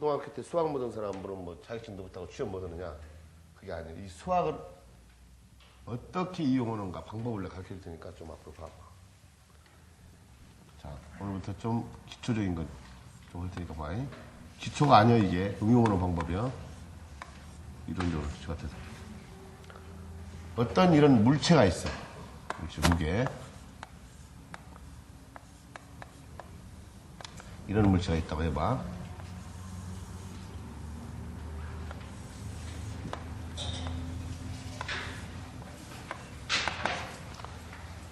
중학교 때 수학 못 하는 사람으로 뭐 자격증도 못하고 취업 못 하느냐? 그게 아니에요. 이 수학을 어떻게 이용하는가 방법을 내가 가르쳐 줄 테니까 좀 앞으로 봐봐. 자, 오늘부터 좀 기초적인 것 좀 할 테니까 봐. 기초가 아니야, 이게. 응용하는 방법이야. 이론적으로 기초 같아서. 어떤 이런 물체가 있어. 무게. 이런 물체가 있다고 해봐.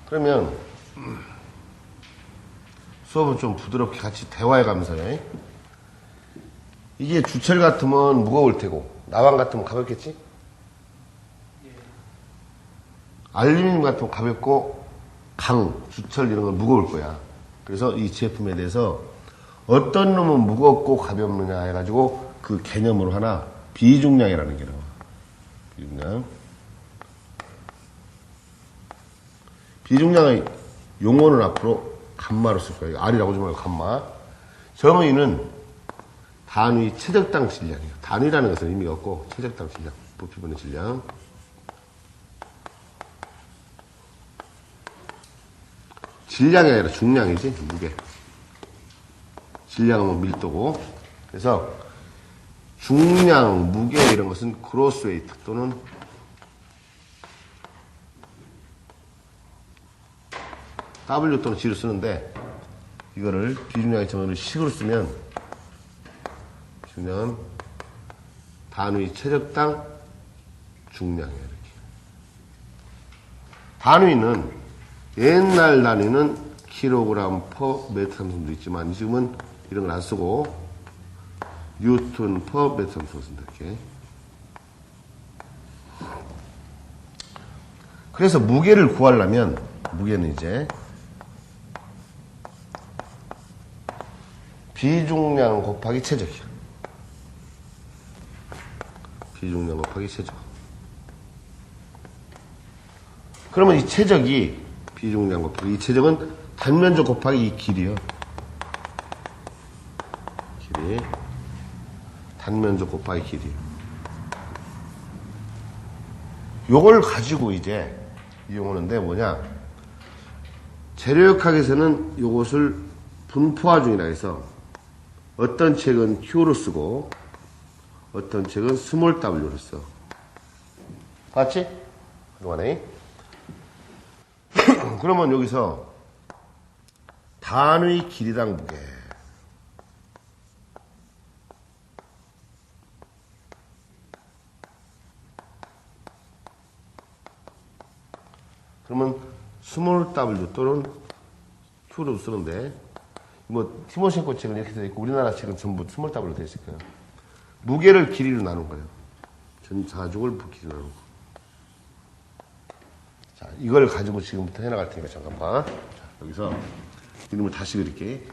그러면 수업은 좀 부드럽게 같이 대화해 가면서 해. 이게 주철 같으면 무거울 테고 나방 같으면 가볍겠지? 알루미늄 같으면 가볍고 강, 주철 이런 건 무거울 거야. 그래서 이 제품에 대해서 어떤 놈은 무겁고 가볍느냐 해가지고 그 개념으로 하나 비중량이라는 게 나와. 비중량. 비중량의 용어는 앞으로 감마로 쓸 거예요. R이라고 하지 말고 감마. 정의는 단위 최적당 질량이에요. 단위라는 것은 의미가 없고 최적당 질량, 부피분의 질량. 질량이 아니라 중량이지, 무게. 질량은 밀도고. 그래서 중량, 무게 이런 것은 크로스 웨이트 또는 W 또는 G로 쓰는데 이거를 비중량의 정의를 식으로 쓰면 중량은 단위 최적당 중량이에요. 이렇게. 단위는 옛날 단위는 킬로그램 퍼 메트 함수도 있지만 지금은 이런 걸 안 쓰고 뉴턴 퍼 메트 함수를 쓴다. 이렇게. 그래서 무게를 구하려면 무게는 이제 비중량 곱하기 최적이야. 비중량 곱하기 최적. 그러면 이 최적이 비중량 곱하기 이 최적은 단면적 곱하기 이 길이요. 길이. 단면적 곱하기 길이. 요걸 가지고 이제 이용하는데 뭐냐. 재료역학에서는 요것을 분포화중이라 해서 어떤 책은 Q로 쓰고 어떤 책은 스몰 W로 써. 봤지? 그동안에. 그러면 여기서 단위 길이당 무게. 그러면 스몰 W 또는 Q로 쓰는데 뭐 티모셴코 책은 이렇게 되어 있고 우리나라 책은 전부 스몰 W로 되어 있을 거예요. 무게를 길이로 나눈 거예요. 전사족을 길이로 나눈 거. 자, 이걸 가지고 지금부터 해나갈 테니까 잠깐 봐. 자, 여기서 이름을 다시 그릴게.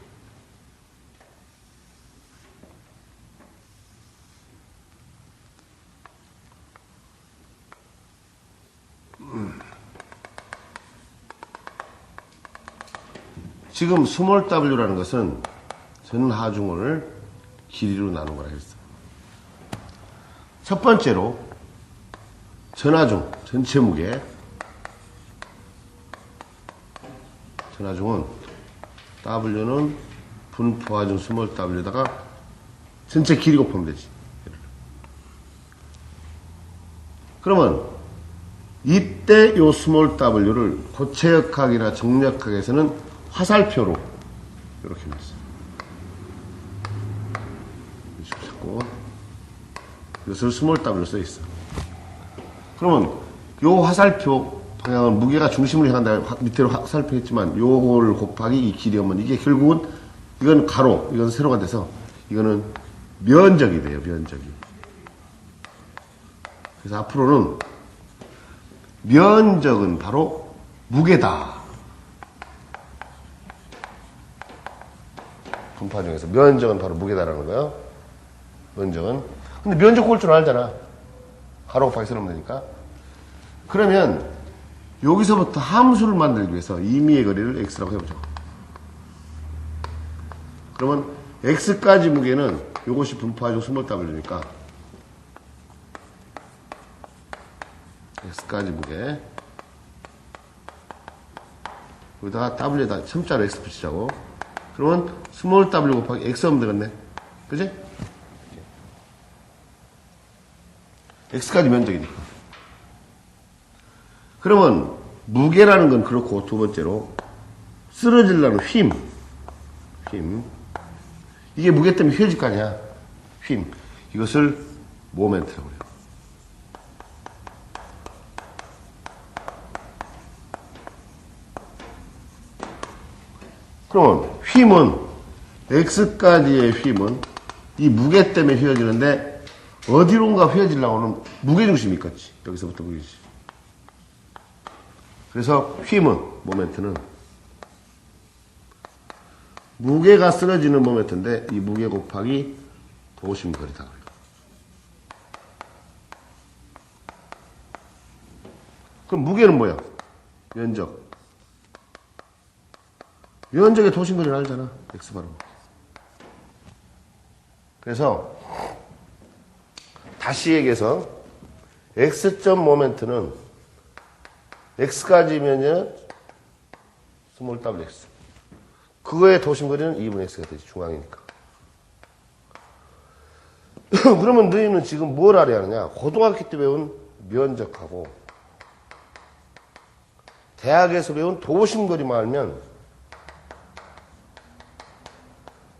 지금 스몰 W라는 것은 전하중을 길이로 나눈 거라 했어. 첫 번째로 전하중, 전체 무게. 전하중은 W는 분포하중 스몰 W에다가 전체 길이 곱하면 되지. 그러면 이때 요 스몰 W를 고체역학이나 정력학에서는 화살표로 이렇게 놨어요. 잡고 이것을 스몰 W로 써 있어. 그러면 요 화살표 방향은 무게가 중심으로 향한다. 밑으로 화살표 했지만 요걸 곱하기 이 길이면 이게 결국은 이건 가로, 이건 세로가 돼서 이거는 면적이 돼요. 면적이. 그래서 앞으로는 면적은 바로 무게다. 분포 중에서 면적은 바로 무게다라는 거예요. 면적은. 근데 면적 구할 줄 알잖아. 가로 곱하기 세로 하면 되니까. 그러면 여기서부터 함수를 만들기 위해서 임의의 거리를 x라고 해보죠. 그러면 x까지 무게는 요것이 분포하죠. 스몰 w니까 x까지 무게 여기다가 w에다 첨자로 x 붙이자고. 그러면 스몰 w 곱하기 x 하면 되겠네. 그지? x까지 면적이니까. 그러면 무게라는 건 그렇고, 두 번째로 쓰러지려는 힘. 이게 무게 때문에 휘어질 거 아니야. 힘. 이것을 모멘트라고 해요. 그러면 힘은, x까지의 힘은 이 무게 때문에 휘어지는데 어디론가 휘어지려고 하는 무게중심이 있겠지. 여기서부터 무게지. 그래서 힘은, 모멘트는 무게가 쓰러지는 모멘트인데 이 무게 곱하기 도심거리다 그래요. 그럼 무게는 뭐야? 면적. 면적의 도심거리는 알잖아. x바로. 그래서 다시 얘기해서 x점 모멘트는 x까지면요 스몰 wx. 그거의 도심거리는 2분의 x가 되지. 중앙이니까. 그러면 너희는 지금 뭘 알아야 하느냐? 고등학교 때 배운 면적하고 대학에서 배운 도심거리만 알면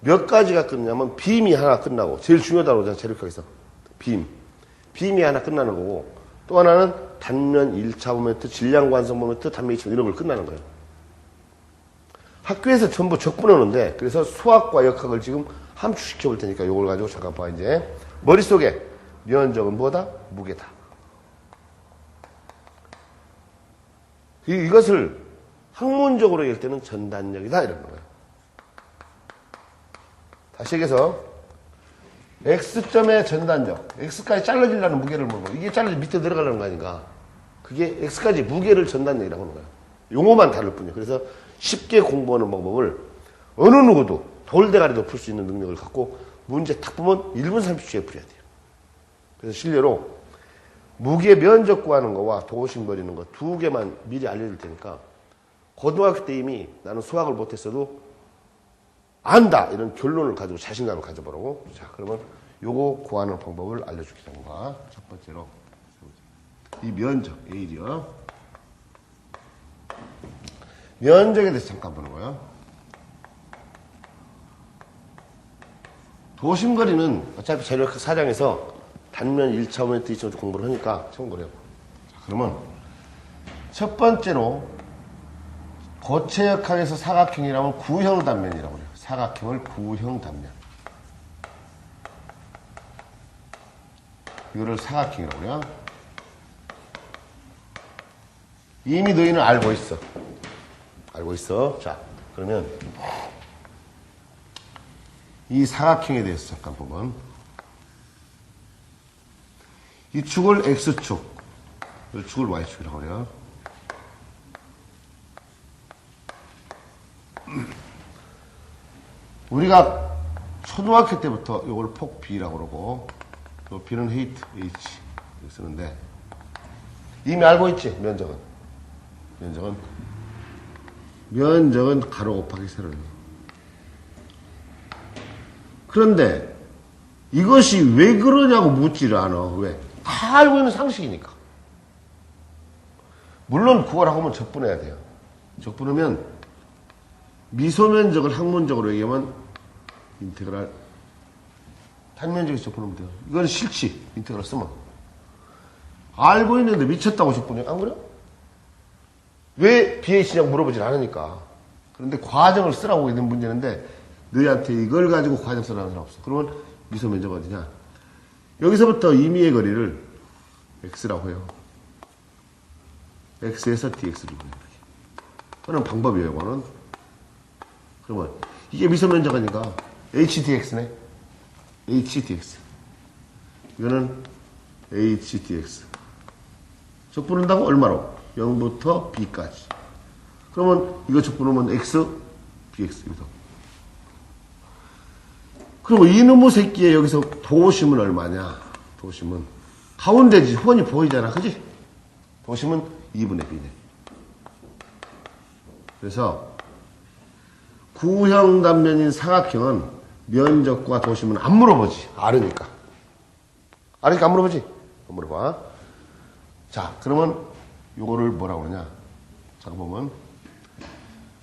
몇 가지가 끝나냐면 빔이 하나 끝나고, 제일 중요하다고 그러잖아. 체력학에서. 빔이 하나 끝나는 거고, 또 하나는 단면 1차 모멘트, 질량 관성 모멘트, 단면 2차 이런 걸 끝나는 거예요. 학교에서 전부 적분해 오는데, 그래서 수학과 역학을 지금 함축시켜 볼 테니까 이걸 가지고 잠깐 봐. 이제 머릿속에 면적은 뭐다? 무게다. 이것을 학문적으로 얘기할 때는 전단력이다 이러는 거예요. 다시 얘기해서 x점의 전단력, x까지 잘라지려는 무게를 물고, 이게 잘라지 밑에 들어가려는 거 아닌가. 그게 x까지 무게를 전단력이라고 하는 거예요. 용어만 다를 뿐이에요. 그래서 쉽게 공부하는 방법을 어느 누구도 돌대가리도 풀 수 있는 능력을 갖고 문제 딱 보면 1분 30초에 풀어야 돼요. 그래서 실례로 무게 면적 구하는 거와 도심 거리는 거 두 개만 미리 알려줄 테니까 고등학교 때 이미 나는 수학을 못했어도 안다 이런 결론을 가지고 자신감을 가져보라고. 자, 그러면 요거 구하는 방법을 알려주겠습니다. 첫 번째로 이 면적 A요. 면적에 대해서 잠깐 보는 거예요. 도심거리는 어차피 재료학 4장에서 단면 1차 모멘트 2차 모멘트 공부를 하니까 참고해요. 자, 그러면 첫 번째로 고체역학에서 사각형이라면 구형 단면이라고 해요. 사각형을 구형 단면. 이거를 사각형이라고 해요. 이미 너희는 알고 있어. 알고 있어. 자, 그러면 이 사각형에 대해서 잠깐 보면 이 축을 X축, 이 축을 Y축이라고 해요. 우리가 초등학교 때부터 이걸 폭 B라고 그러고, 요 B는 헤이트 H 이렇게 쓰는데, 이미 알고 있지, 면적은. 면적은 가로 곱하기 세로예요. 그런데 이것이 왜 그러냐고 묻지를 않아. 왜? 다 알고 있는 상식이니까. 물론 그걸 하고 적분해야 돼요. 적분하면 미소면적을 학문적으로 얘기하면 인테그랄 단면적에서 적분하면 돼요. 이건 싫지. 인테그랄 쓰면. 알고 있는데 미쳤다고 적분해. 안 그래요? 왜 BH냐고 물어보질 않으니까. 그런데 과정을 쓰라고 있는 문제인데 너희한테 이걸 가지고 과정 쓰라는 사람 없어. 그러면 미소면적 어디냐? 여기서부터 임의의 거리를 x라고 해요. x에서 dx를 구해요. 그런 방법이에요. 이거는. 그러면 이게 미소면적 아닌가? hdx네. hdx. 이거는 hdx. 적분한다고 얼마로? 0부터 b까지. 그러면 이거 적분하면 x, bx. 그리고 이놈의 새끼에 여기서 도심은 얼마냐? 도심은 가운데지. 훤히 보이잖아. 그지? 도심은 2분의 B네. 그래서 구형 단면인 사각형은 면적과 도심은 안 물어보지. 알으니까. 알으니까 안 물어보지. 안 물어봐. 자, 그러면 요거를 뭐라고 그러냐? 잠깐 보면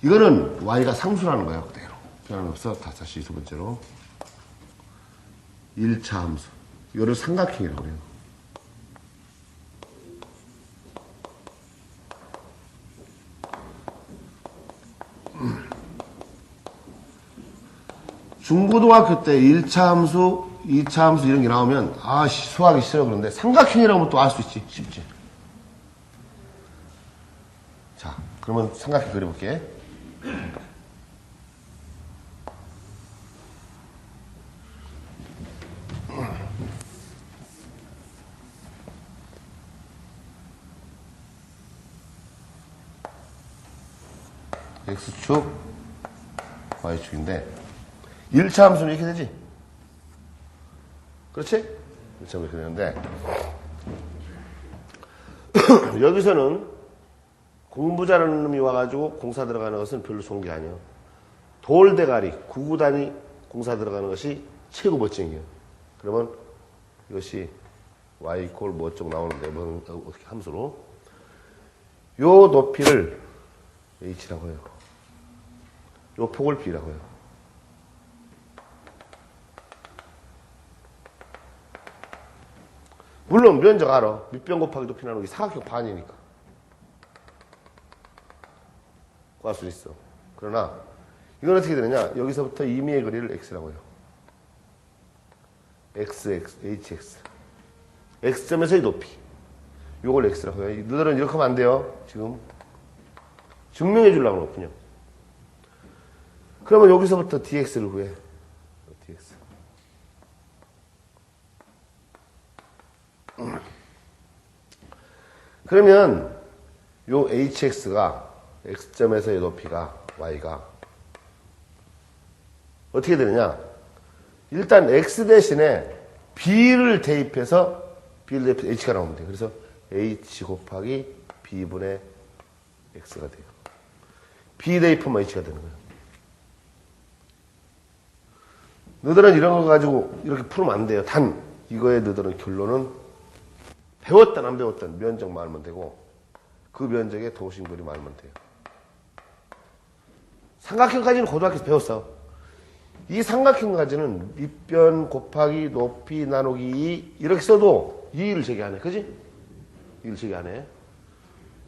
이거는 y가 상수라는 거야. 그대로. 변함이 없어. 다시 두 번째로 1차 함수. 이거를 삼각형이라고 해요. 중고등학교 때 1차 함수, 2차 함수 이런 게 나오면 수학이 싫어 그러는데 삼각형이라고 하면 또 알 수 있지. 쉽지. 자, 그러면 삼각형 그려볼게. X축, Y축인데 1차 함수는 이렇게 되지? 그렇지? 1차 함수 이렇게 되는데 여기서는 공부 잘하는 놈이 와가지고 공사 들어가는 것은 별로 좋은 게 아니에요. 돌대가리, 구구단위 공사 들어가는 것이 최고 멋쟁이에요. 그러면 이것이 y 이퀄 뭐 쪽 나오는데 뭐 어떻게 함수로 요 높이를 h라고 해요. 요 폭을 b라고 해요. 물론 면적 알아. 밑변 곱하기 높이 나누기 사각형 반이니까 구할 수 있어. 그러나 이건 어떻게 되느냐? 여기서부터 임의의 거리를 x라고 해요. hx. x점에서의 높이. 요걸 x라고 해요. 너희들은 이렇게 하면 안 돼요. 지금 증명해 주려고 그렇군요. 그러면 여기서부터 dx를 구해. dx. 그러면 요 hx가 x점에서의 높이가 y가 어떻게 되느냐? 일단 x 대신에 b를 대입해서 h가 나오면 돼요. 그래서 h 곱하기 b분의 x가 돼요. b 대입하면 h가 되는 거예요. 너희들은 이런 거 가지고 이렇게 풀면 안 돼요. 단 이거에 너희들은 결론은 배웠든 안 배웠든 면적만 알면 되고 그 면적에 도심거리만 알면 돼요. 삼각형까지는 고등학교에서 배웠어. 이 삼각형까지는 밑변 곱하기 높이 나누기 2 이렇게 써도 2를 제기 안 해. 그지? 2를 제기 안 해.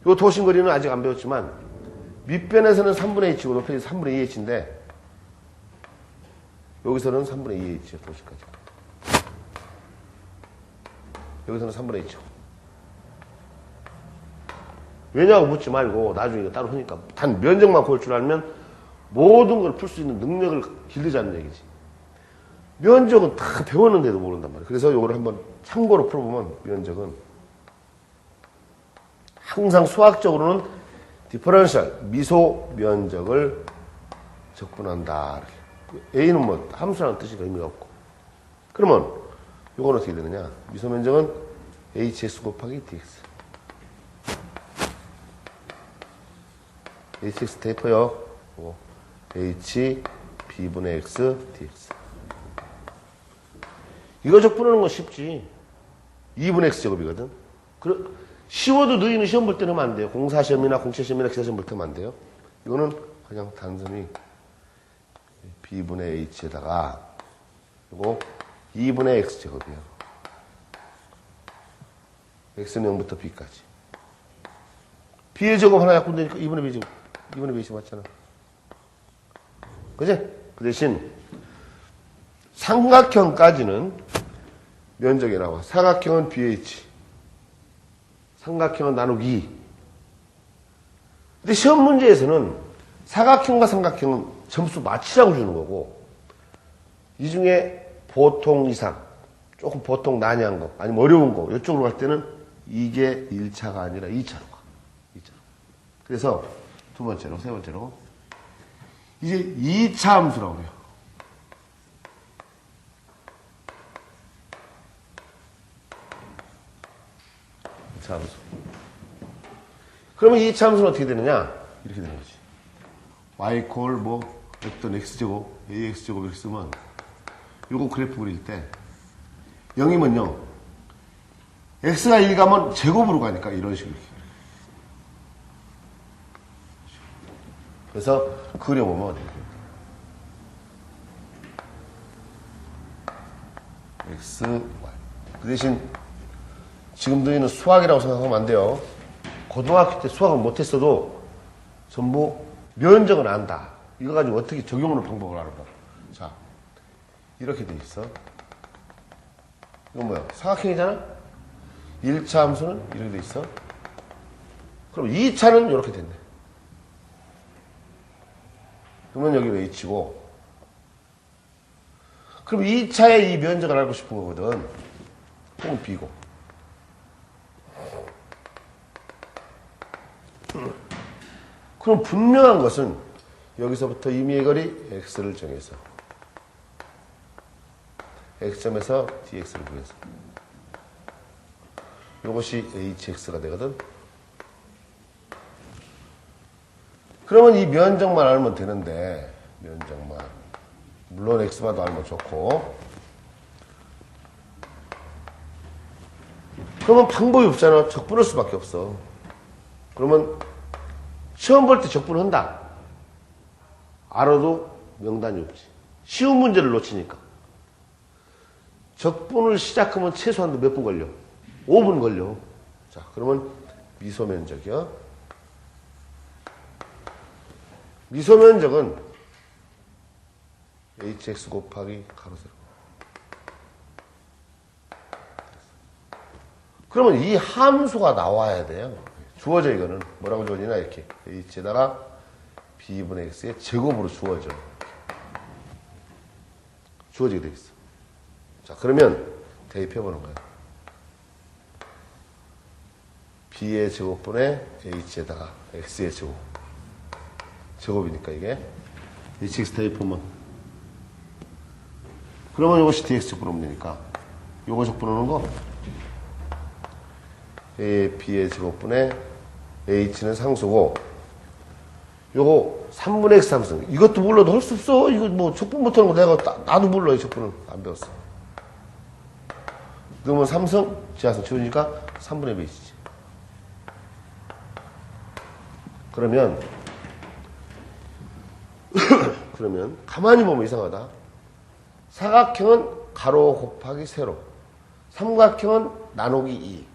요 도심거리는 아직 안 배웠지만 밑변에서는 3분의 h고 높이에서 3분의 2h인데 여기서는 3분의 2h요. 도시까지. 여기서는 3분의 2죠. 왜냐고 묻지 말고 나중에 이거 따로 하니까 단 면적만 구할 줄 알면 모든 걸 풀 수 있는 능력을 길르자는 얘기지. 면적은 다 배웠는데도 모른단 말이에요. 그래서 이거를 한번 참고로 풀어보면 면적은 항상 수학적으로는 디퍼런셜, 미소 면적을 적분한다. A는 뭐 함수라는 뜻이 의미가 없고. 그러면 이건 어떻게 되느냐? 미소 면적은 hx 곱하기 dx. hx 대입해요. h b분의 x dx. 이거 적분하는 건 쉽지. 2분의 x 제곱이거든. 쉬워도 너희는 시험 볼 때는 하면 안 돼요. 공사시험이나 공채시험이나 기사시험 볼 때 하면 안 돼요. 이거는 그냥 단순히 b분의 h에다가 그리고 2분의 x 제곱이에요. x는 0부터 b까지. b의 제곱 하나 갖고 되니까 2분의 b 제곱. 2분의 b 제곱 맞잖아. 그지? 그 대신 삼각형까지는 면적이 나와. 사각형은 BH. 삼각형은 나누기. 근데 시험 문제에서는 사각형과 삼각형은 점수 맞추라고 주는 거고 이 중에 보통 이상, 조금 보통 난이한 거, 아니면 어려운 거 이쪽으로 갈 때는 이게 1차가 아니라 2차로 가. 2차로. 그래서 두 번째로, 세 번째로 이제 2차 함수라고 해요. 2차 함수. 그러면 2차 함수는 어떻게 되느냐? 이렇게 되는 거지. y 콜 뭐 어떤 x제곱, ax제곱 이렇게 쓰면 요거 그래프 그릴 때 0이면요. x가 1 가면 제곱으로 가니까 이런 식으로. 그래서 그려보면 x, y. 그 대신 지금 너희는 수학이라고 생각하면 안 돼요. 고등학교 때 수학을 못했어도 전부 면적은 안다. 이거 가지고 어떻게 적용하는 방법을 알아봐. 자, 이렇게 돼 있어. 이건 뭐야? 사각형이잖아? 1차 함수는 이렇게 돼 있어. 그럼 2차는 이렇게 됐네. 그러면 여기는 h고. 그럼 2차의 이 면적을 알고 싶은 거거든. 혹은 b고. 그럼 분명한 것은 여기서부터 임의의 거리 x를 정해서 x점에서 dx를 구해서 이것이 hx가 되거든. 그러면 이 면적만 알면 되는데 면적만 물론 x만도 알면 좋고 그러면 방법이 없잖아. 적분할 수밖에 없어. 그러면 시험 볼 때 적분한다. 알아도 명단이 없지. 쉬운 문제를 놓치니까. 적분을 시작하면 최소한도 몇 분 걸려? 5분 걸려. 자, 그러면 미소면적이요. 미소면적은 hx 곱하기 가로 세로. 그러면 이 함수가 나와야 돼요. 주어져 이거는. 뭐라고 주어지나 이렇게. h에다가 b분의 x의 제곱으로 주어져. 주어지게 돼 있어. 자, 그러면 대입해보는 거예요. b의 제곱분의 h에다가 x의 제곱. 제곱이니까 이게. hx 대입하면. 그러면 이것이 dx 적분하면 되니까. 요거 적분하는 거. b의 제곱분의 h는 상수고, 요거 3분의 x 함수. 이것도 몰라도 할 수 없어. 이거 뭐 적분 못하는 거 내가 나도 몰라. 이 적분은 안 배웠어. 그러면 삼성, 지하성 지우니까 3분의 b이지. 그러면 가만히 보면 이상하다. 사각형은 가로 곱하기 세로. 삼각형은 나누기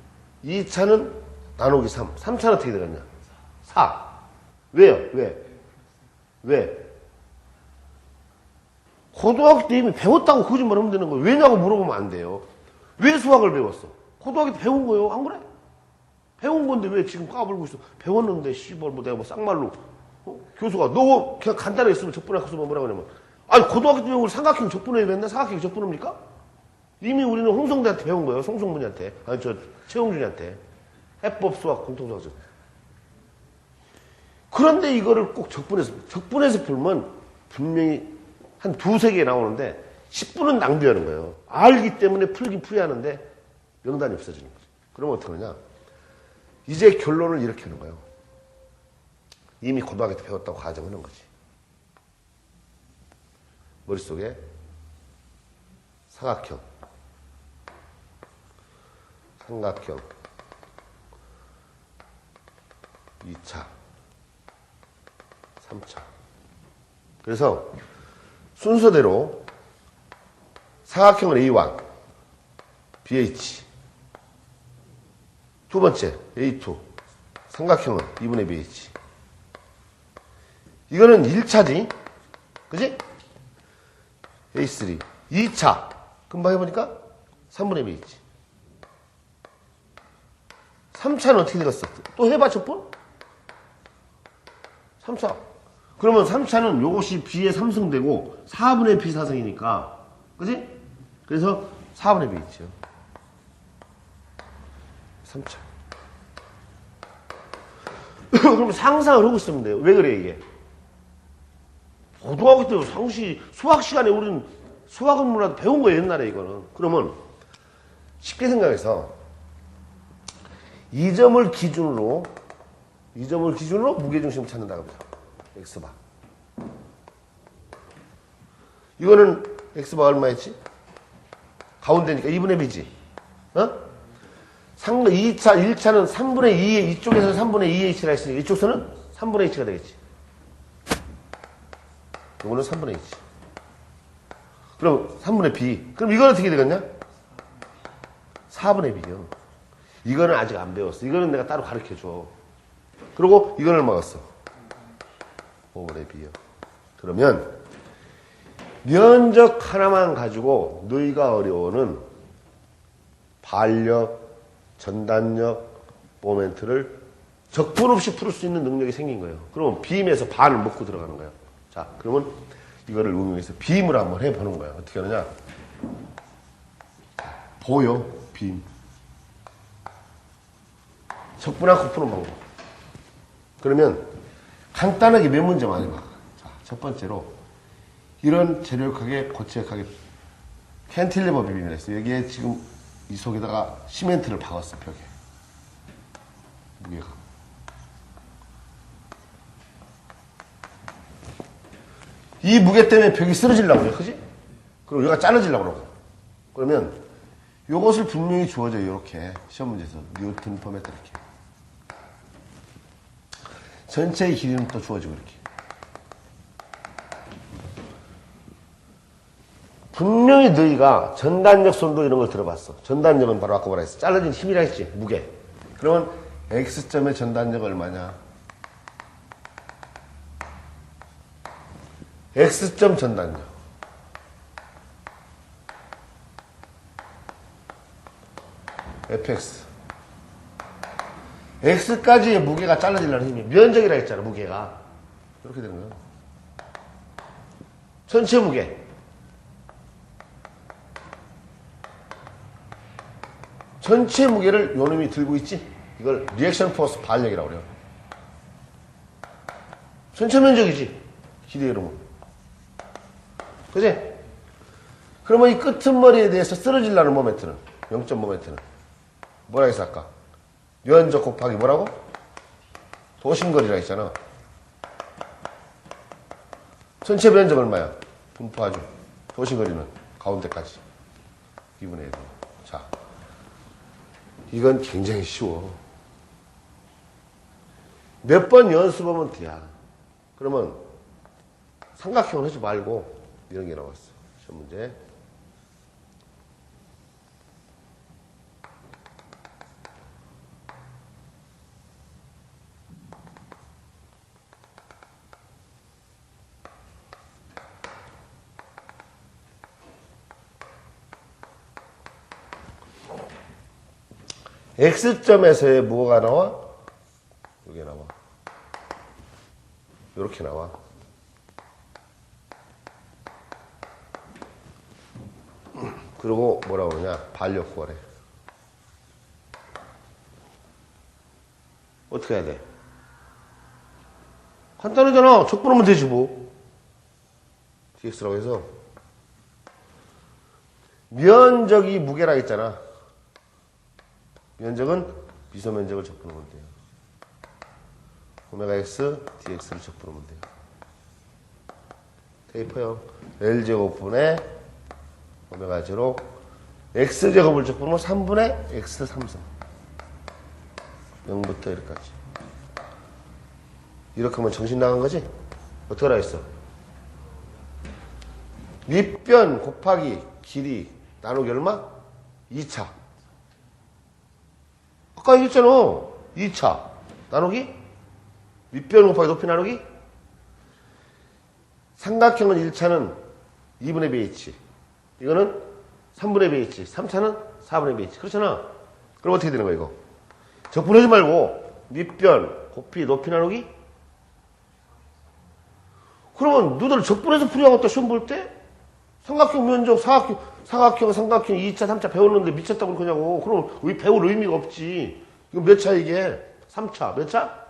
2. 2차는 나누기 3. 3차는 어떻게 되겠냐? 4. 왜요? 왜? 고등학교 때 이미 배웠다고 거짓말 하면 되는 거예요. 왜냐고 물어보면 안 돼요. 왜 수학을 배웠어? 고등학교 때 배운 거예요. 안 그래? 배운 건데 왜 지금 까불고 있어? 배웠는데 씨발 뭐 내가 뭐 쌍말로 교수가 너 그냥 간단하게 쓰면 적분할 거 쓰면 뭐라고 하냐면 아니 고등학교 때 배운 걸 삼각형 적분해야 됐나? 삼각형 적분합니까? 이미 우리는 홍성대한테 배운 거예요. 송성문이한테. 아니 저 최용준이한테. 해법 수학 공통수학적. 그런데 이거를 꼭 적분해서 풀면 분명히 한 두세 개 나오는데 10분은 낭비하는 거예요. 알기 때문에 풀긴 풀어야 하는데 명단이 없어지는 거죠. 그러면 어떻게 하냐? 이제 결론을 이렇게 하는 거예요. 이미 고등학교 때 배웠다고 가정하는 거지. 머릿속에 삼각형 2차 3차. 그래서 순서대로 사각형은 A1, BH. 두 번째 A2, 삼각형은 2분의 BH. 이거는 1차지. 그지? A3. 2차. 금방 해보니까 3분의 BH. 3차는 어떻게 되겠어? 또 해봐, 적분? 3차. 그러면 3차는 요것이 B의 3승되고 4분의 B 4승이니까. 그지? 그래서 4분의 B 있죠. 3차. 그럼 상상을 하고 있으면 돼요. 왜 그래, 이게? 고등학교 때 수학 시간에 우리는 수학은 몰라도 배운 거예요, 옛날에 이거는. 그러면 쉽게 생각해서 이 점을 기준으로 무게중심을 찾는다고 합니다. X바. 이거는 X바가 얼마였지? 가운데니까 2분의 B지. 어? 1차는 3분의 2에, 이쪽에서 3분의 2의 H라 했으니까 이쪽서는 3분의 H가 되겠지. 이거는 3분의 H. 그럼 3분의 B. 그럼 이건 어떻게 되겠냐? 4분의 B요. 이거는 아직 안 배웠어. 이거는 내가 따로 가르쳐줘. 그리고 이거는 먹었어. 5분의 B요. 그러면 면적 하나만 가지고 너희가 어려워는 반력, 전단력, 모멘트를 적분 없이 풀 수 있는 능력이 생긴 거예요. 그러면 빔에서 반을 먹고 들어가는 거예요. 자, 그러면 이거를 응용해서 빔을 한번 해보는 거예요. 어떻게 하느냐? 보여, 빔. 적분 않고 푸는 방법. 그러면 간단하게 몇 문제만 해봐. 자, 첫 번째로 이런 재료역하게 고체역하게 캔틸리버 빔이라 했어요. 여기에 지금 이 속에다가 시멘트를 박았어, 벽에. 무게가. 이 무게 때문에 벽이 쓰러지려고 그래, 그지? 그리고 여기가 잘라지려고 그러고. 그러면 요것을 분명히 주어져요, 이렇게. 시험 문제에서. 뉴턴 퍼메터 이렇게. 전체의 길이는 또 주어지고 이렇게. 분명히 너희가 전단력 손도 이런 걸 들어봤어. 전단력은 바로 아까 뭐라 했어? 잘라진 힘이라 했지, 무게. 그러면 X점의 전단력 얼마냐? X점 전단력. Fx. X까지의 무게가 잘라지려는 힘이 면적이라 했잖아, 무게가. 이렇게 되는 거야. 전체 무게. 전체 무게를 요놈이 들고 있지? 이걸 리액션 포스 반력이라고 그래요. 전체 면적이지? 길이 이러면. 그지? 그러면 이 끄트머리에 대해서 쓰러지려는 모멘트는, 0점 모멘트는 뭐라 했어 아까? 면적 곱하기 뭐라고? 도심거리라 했잖아. 전체 면적 얼마야? 분포하죠. 도심거리는 가운데까지 2분의 1. 자, 이건 굉장히 쉬워. 몇 번 연습하면 돼야. 그러면 삼각형을 하지 말고 이런 게 나왔어. 시험 문제. X점에서의 뭐가 나와? 이게 나와. 이렇게 나와. 그리고 뭐라고 그러냐? 반력 구하래. 어떻게 해야 돼? 간단하잖아. 적분하면 되지 뭐. dx라고 해서 면적이 무게라 했잖아. 면적은 미소 면적을 적분하면 돼요. 오메가 x dx를 적분하면 돼요. 테이퍼요. L제곱분의 오메가 제로 X제곱을 적분하면 3분의 X 3승 0부터 1까지. 이렇게 하면 정신 나간 거지? 어떻게 하라 했어? 밑변 곱하기 길이 나누기 얼마? 2차. 아까 얘기했잖아. 2차 나누기 밑변 곱하기 높이 나누기. 삼각형은 1차는 2분의 BH, 이거는 3분의 BH, 3차는 4분의 BH. 그렇잖아. 그럼 어떻게 되는 거야 이거? 적분하지 말고 밑변 곱이 높이 나누기. 그러면 너들 적분해서 풀이하고 또 시험 볼 때 삼각형 면적, 사각형, 삼각형 2차, 3차 배웠는데 미쳤다고 그럴 거냐고. 그럼 배울 의미가 없지. 이거 몇 차 이게? 3차. 몇 차?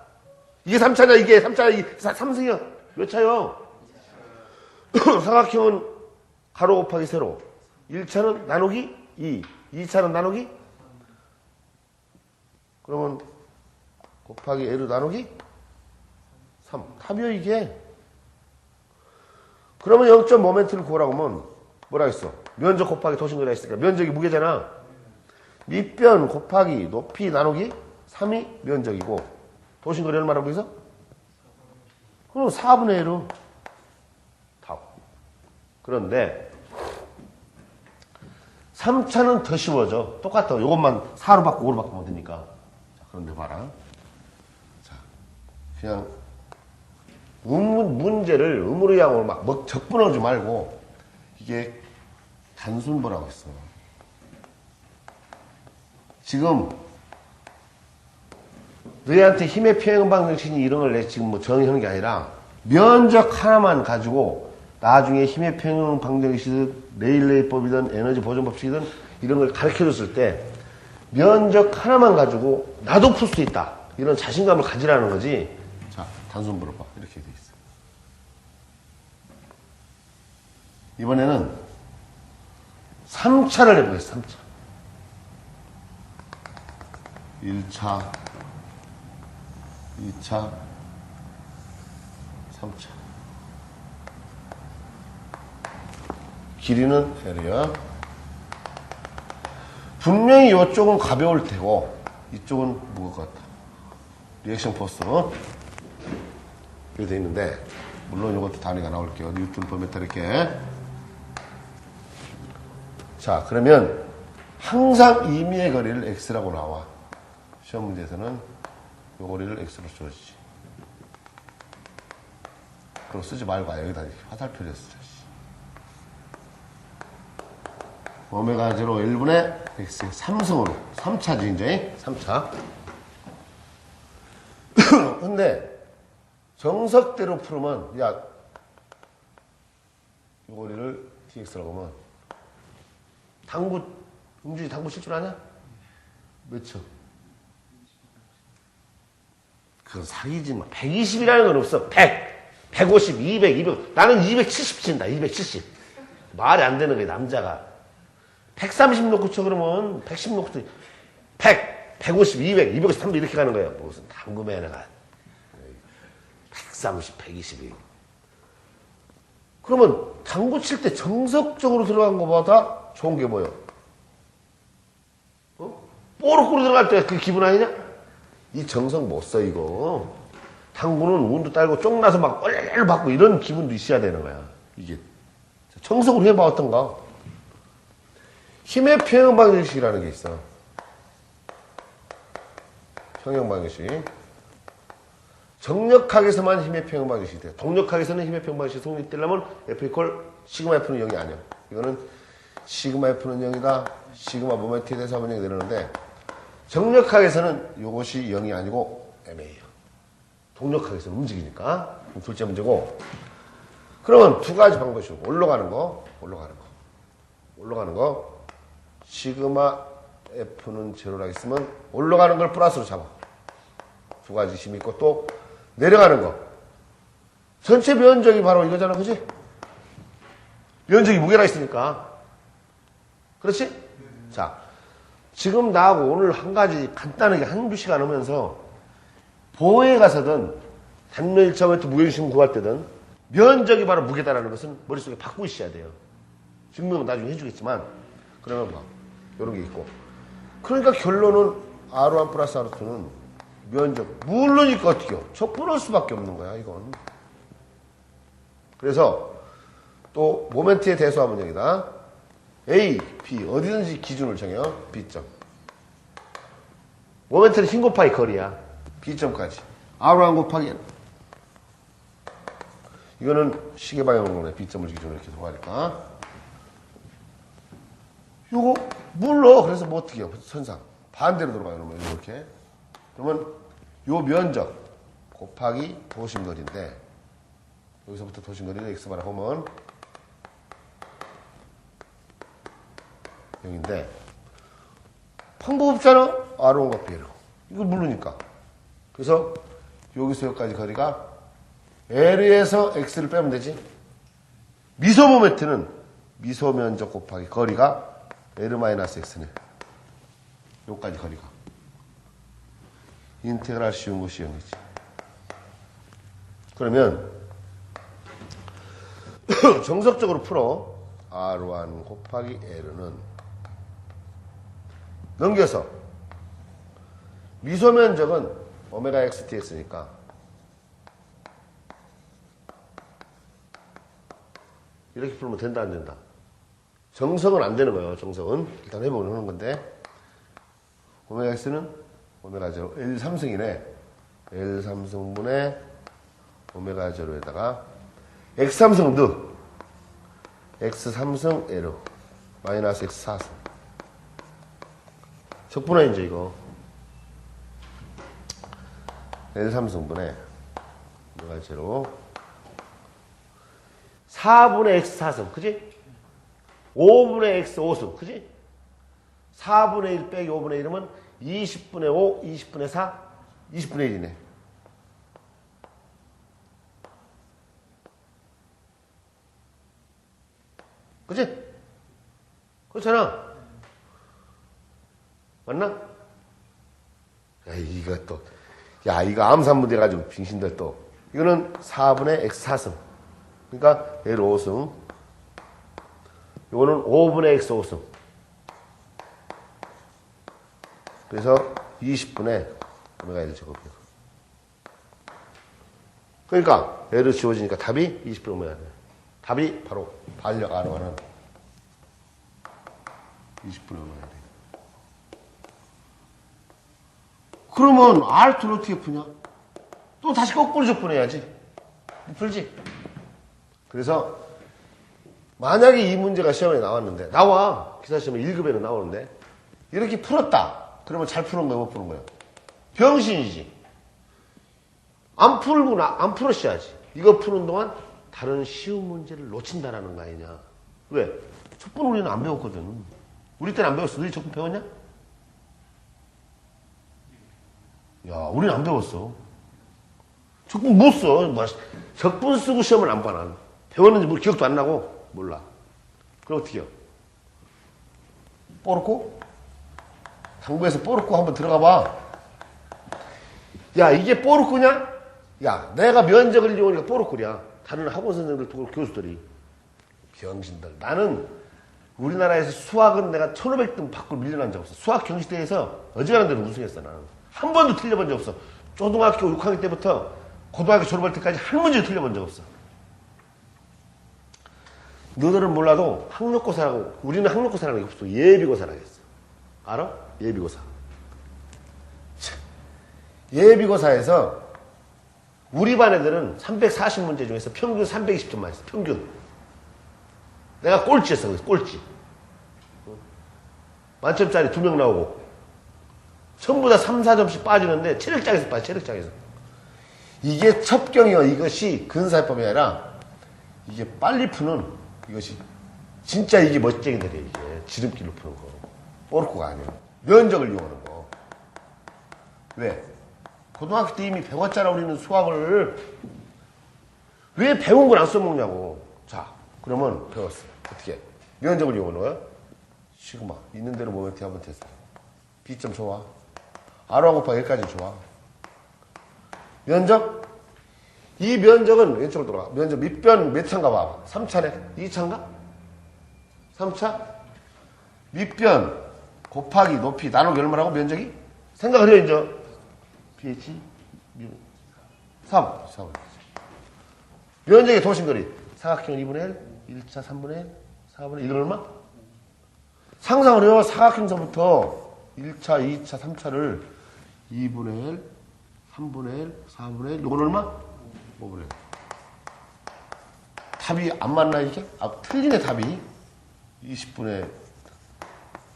이게 3차냐 이게? 3차, 이게 3승이야. 몇 차요? 삼각형은 가로 곱하기 세로. 1차는 나누기 2. 2차는 나누기? 그러면 곱하기 L 나누기 3. 답이요, 이게. 그러면 0점 모멘트를 구하라고 하면 뭐라 했어? 면적 곱하기 도심거리가 있으니까 면적이 무게잖아. 밑변 곱하기 높이 나누기 3이 면적이고 도심거리 얼마라고 해서? 그럼 4분의 1은 답. 그런데 3차는 더 쉬워져. 똑같아. 이것만 4로 바꾸고 5로 바꾸면 되니까. 자, 그런데 봐라. 자, 그냥 문제를 의무로양으로 막 적분하지 말고 이게 단순보라고 했어. 지금 너희한테 힘의 평형 방정식이 이런 걸 내 지금 뭐 정의하는 게 아니라 면적 하나만 가지고 나중에 힘의 평형 방정식이든 레일레이법이든 에너지 보존법칙이든 이런 걸 가르쳐줬을 때 면적 하나만 가지고 나도 풀 수 있다. 이런 자신감을 가지라는 거지. 자, 단순보로 봐. 이렇게 돼 있어. 이번에는 3차를 해보겠어. 3차. 1차, 2차, 3차. 길이는 L이야. 분명히 이쪽은 가벼울 테고 이쪽은 무거울 것 같다. 리액션 포스. 이렇게 돼 있는데 물론 이것도 단위가 나올게요. 뉴턴 퍼 미터 이렇게. 자, 그러면 항상 임의의 거리를 x라고 나와. 시험 문제에서는 이 거리를 x로 줘야지. 그럼 쓰지 말고 여기다 화살표를 쓰자. 오메가 0 1분의 x 3승으로 3차지 이제 3차. 근데 정석대로 풀으면 야 이 거리를 dx라고 하면 음주지 당구 칠 줄 아냐? 몇 초? 그건 사기지 마. 120이라는 건 없어. 100, 150, 200, 200. 나는 270 친다. 270. 말이 안 되는 거야, 남자가. 130 놓고 쳐 그러면 110 놓고 쳐. 100, 150, 200, 250, 300 이렇게 가는 거예요. 무슨 당구 매너가. 130, 120이. 그러면 당구 칠 때 정석적으로 들어간 것보다 좋은 게 뭐예요? 뽀록뽀록 들어갈 때 그 기분 아니냐? 이 정석 못 써, 이거. 당구는 운도 딸고 쫑나서 막 얼얼 받고 이런 기분도 있어야 되는 거야. 이게. 정석으로 해봐, 어떤가? 힘의 평형 방정식이라는 게 있어. 평형 방정식. 정력학에서만 힘의 평형 방정식이 돼. 동력학에서는 힘의 평형 방정식이 성립되려면 F 이퀄 시그마 F는 0이 아니야. 이거는 시그마 F는 0이다. 시그마 모멘트에 대해서 하면 0이 되는데 정력학에서는 이것이 0이 아니고 MA예요. 동력학에서는 움직이니까. 둘째 문제고. 그러면 두 가지 방법이 있고 올라가는 거. 시그마 F는 제로라 있으면 올라가는 걸 플러스로 잡아. 두 가지 힘이 있고 또 내려가는 거. 전체 면적이 바로 이거잖아, 그지? 면적이 무게가 있으니까. 그렇지? 자, 지금 나하고 오늘 한 가지 간단하게 한두 시간 하면서 보호에 가서든 단면일차부터 무게중심 구할 때든 면적이 바로 무게다라는 것은 머릿속에 받고 있어야 돼요. 증명은 나중에 해주겠지만 그러면 봐. 이런 게 있고. 그러니까 결론은 R1 플러스 R2는 면적. 물론이니까 어떻게 해요? 적분할 수밖에 없는 거야, 이건. 그래서 또 모멘트에 대소하면 여기다 A, B 어디든지 기준을 정해요. B점. 모멘트는 힘 곱하기 거리야. B점까지. R1 곱하기 이거는 시계 방향으로 B점을 기준으로 이렇게 들어가니까. 요거 물러. 그래서 뭐 어떻게 해요? 선상. 반대로 들어가요. 그러면 이렇게. 그러면 요 면적 곱하기 도심거리인데 여기서부터 도심거리를 X바라 보면 0인데 방법 없잖아. R1 곱하기 L. 이거 모르니까. 그래서 여기서 여기까지 거리가 L에서 X를 빼면 되지. 미소 모멘트는 미소 면적 곱하기 거리가 L-X네. 여기까지 거리가. 인테그랄 쉬운 것이 0이지. 그러면 정석적으로 풀어. R1 곱하기 L은 넘겨서 미소면적은 오메가 XTX니까 이렇게 풀면 된다 안 된다? 정석은 안 되는 거예요. 정석은 일단 해보는 건데 오메가 X는 오메가 제로 L 3승이네. L 3승분의 오메가 제로에다가 X 3승 넣 X 3승 L 마이너스 X 4승 적분해 이제 이거 L 3승분의 오메가 제로 4분의 X 4승 그지? 5분의 X 5승 그지? 4분의 1 빼기 5분의 1이면 20분의 5, 20분의 4, 20분의 1이네. 그치? 그렇잖아. 맞나? 야, 이거 또. 야, 이거 암산문 돼가지고 빙신들 또. 이거는 4분의 X 4승. 그러니까 L 5승. 이거는 5분의 X 5승. 그래서 20분의 오메가 L 제곱이요. 그러니까 L을 지워지니까 답이 20분의 오메가 L. 답이 바로 반력 R1은 20분의 오메가 L. 그러면 R2를 어떻게 푸냐? 또 다시 거꾸로 적분해야지. 풀지? 그래서 만약에 이 문제가 시험에 나왔는데 나와. 기사시험에 1급에는 나오는데 이렇게 풀었다. 그러면 잘 푸는 거야, 못 푸는 거야? 병신이지. 안 풀었어야지. 이거 푸는 동안 다른 쉬운 문제를 놓친다라는 거 아니냐. 왜? 첫 번 우리는 안 배웠거든. 우리 때는 안 배웠어. 너희 적분 배웠냐? 야, 우리는 안 배웠어. 적분 못 써. 뭐, 적분 쓰고 시험을 안 봐, 난. 배웠는지 뭐 기억도 안 나고, 몰라. 그럼 어떻게 해요? 뽀르고? 당구에서 뽀르고 한번 들어가 봐. 야, 이게 뽀르꾸냐? 야, 내가 면적을 이용하니까 뽀르꾸냐? 다른 학원 선생님들, 교수들이. 병신들. 나는 우리나라에서 수학은 내가 1500등 밖으로 밀려난 적 없어. 수학 경시대회에서 어지간한 대로 우승했어, 나는. 한 번도 틀려본 적 없어. 초등학교 6학년 때부터 고등학교 졸업할 때까지 한 문제도 틀려본 적 없어. 너들은 몰라도 학력고사라고, 우리는 학력고사라는 게 없어. 예비고사라고 했어. 알아? 예비고사. 예비고사에서 우리 반 애들은 340문제 중에서 평균 320점 맞았어. 평균. 내가 꼴찌였어. 그래서 꼴찌. 만점짜리 2명 나오고 전부 다 3, 4점씩 빠지는데 체력장에서 빠져. 체력장에서. 이게 첩경이요. 이것이 근사해법이 아니라 이게 빨리 푸는 이것이 진짜 이게 멋쟁이들이에요. 이게 지름길로 푸는 거. 뽀르코가 아니야. 면적을 이용하는 거. 왜? 고등학교 때 이미 배웠잖아. 우리는 수학을. 왜 배운 걸 안 써먹냐고. 자, 그러면 배웠어. 어떻게? 면적을 이용하는 거야? 시그마. 있는 대로 모멘트 한번 tes트. B점 좋아. R1 곱하기 여기까지 좋아. 면적? 이 면적은 왼쪽으로 돌아가. 면적 밑변 몇 차인가 봐. 3차네. 2차인가? 3차? 밑변 곱하기 높이 나누기 얼마라고 면적이? 생각을 해 이제. pH 3. 면적의 도심거리. 사각형 2분의 1, 1차 3분의 1, 4분의 1. 이건 얼마? 상상을 해요. 사각형서부터 1차, 2차, 3차를 2분의 1, 3분의 1, 4분의 1. 이건 얼마? 5분의 1. 답이 안 맞나 이게? 아, 틀리네 답이. 20분의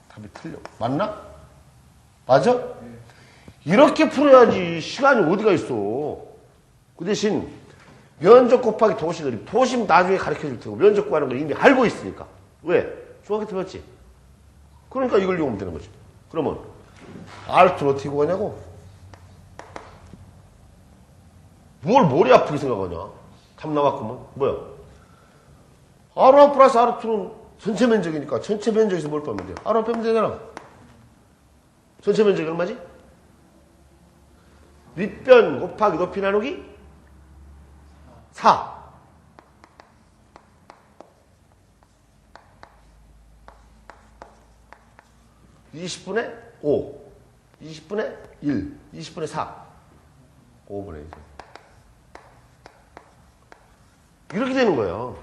답이 틀려. 맞나? 맞아? 이렇게 풀어야지. 시간이 어디가 있어. 그 대신 면적 곱하기 도시거리. 도심 나중에 가르쳐줄 테고 면적 구하는 걸 이미 알고 있으니까. 왜? 중학교 때 배웠지? 그러니까 이걸 이용하면 되는 거지. 그러면 R투를 어떻게 구하냐고? 뭘 머리 아프게 생각하냐? 답 나왔구만. 뭐야? R1 플러스 R2는 전체 면적이니까 전체 면적에서 뭘 빼면 돼요? R1 빼면 되잖아. 전체 면적이 얼마지? 밑변 곱하기 높이 나누기 4. 20분의 5, 20분의 1, 20분의 4, 5분의 1. 이렇게 되는 거예요.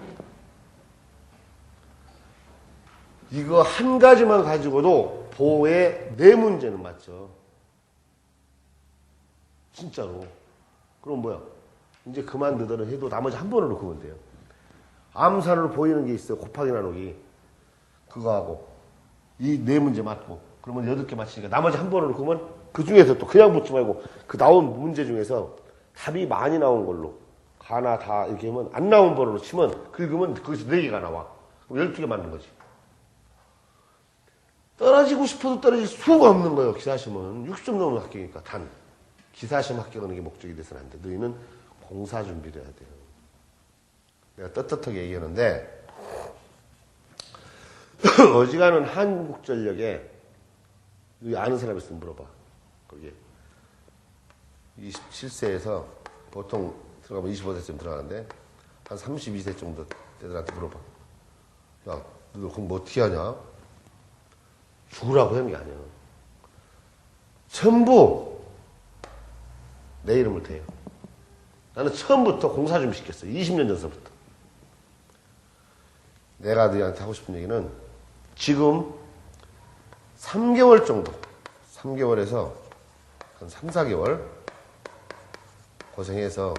이거 한 가지만 가지고도 보의 4문제는 맞죠. 진짜로. 그럼 뭐야? 이제 그만 너들은 해도 나머지 한 번으로 그으면 돼요. 암산으로 보이는 게 있어요. 곱하기 나누기. 그거 하고. 이 4문제 맞고. 그러면 8개 맞히니까 나머지 한 번으로 그으면 그 중에서 또 그냥 붙지 말고 그 나온 문제 중에서 답이 많이 나온 걸로. 가나 다 이렇게 하면 안 나온 번호로 치면 긁으면 거기서 4개가 나와. 그럼 12개 맞는 거지. 떨어지고 싶어도 떨어질 수가 없는 거예요. 기사시험은 60점 넘으면 합격이니까 단. 기사시험 합격하는 게 목적이 돼서는 안 돼. 너희는 공사 준비를 해야 돼요. 내가 떳떳하게 얘기하는데 어지간한 한국전력에 여기 아는 사람 있으면 물어봐. 거기에 27세에서 보통 들어가면 25세쯤 들어가는데 한 32세 정도 애들한테 물어봐. 야, 너 공부 어떻게 하냐? 죽으라고 하는 게 아니야. 전부 내 이름을 대요. 나는 처음부터 공사 준비 시켰어. 20년 전서부터. 내가 너희한테 하고 싶은 얘기는 지금 3개월 정도, 3개월에서 한 3, 4개월 고생해서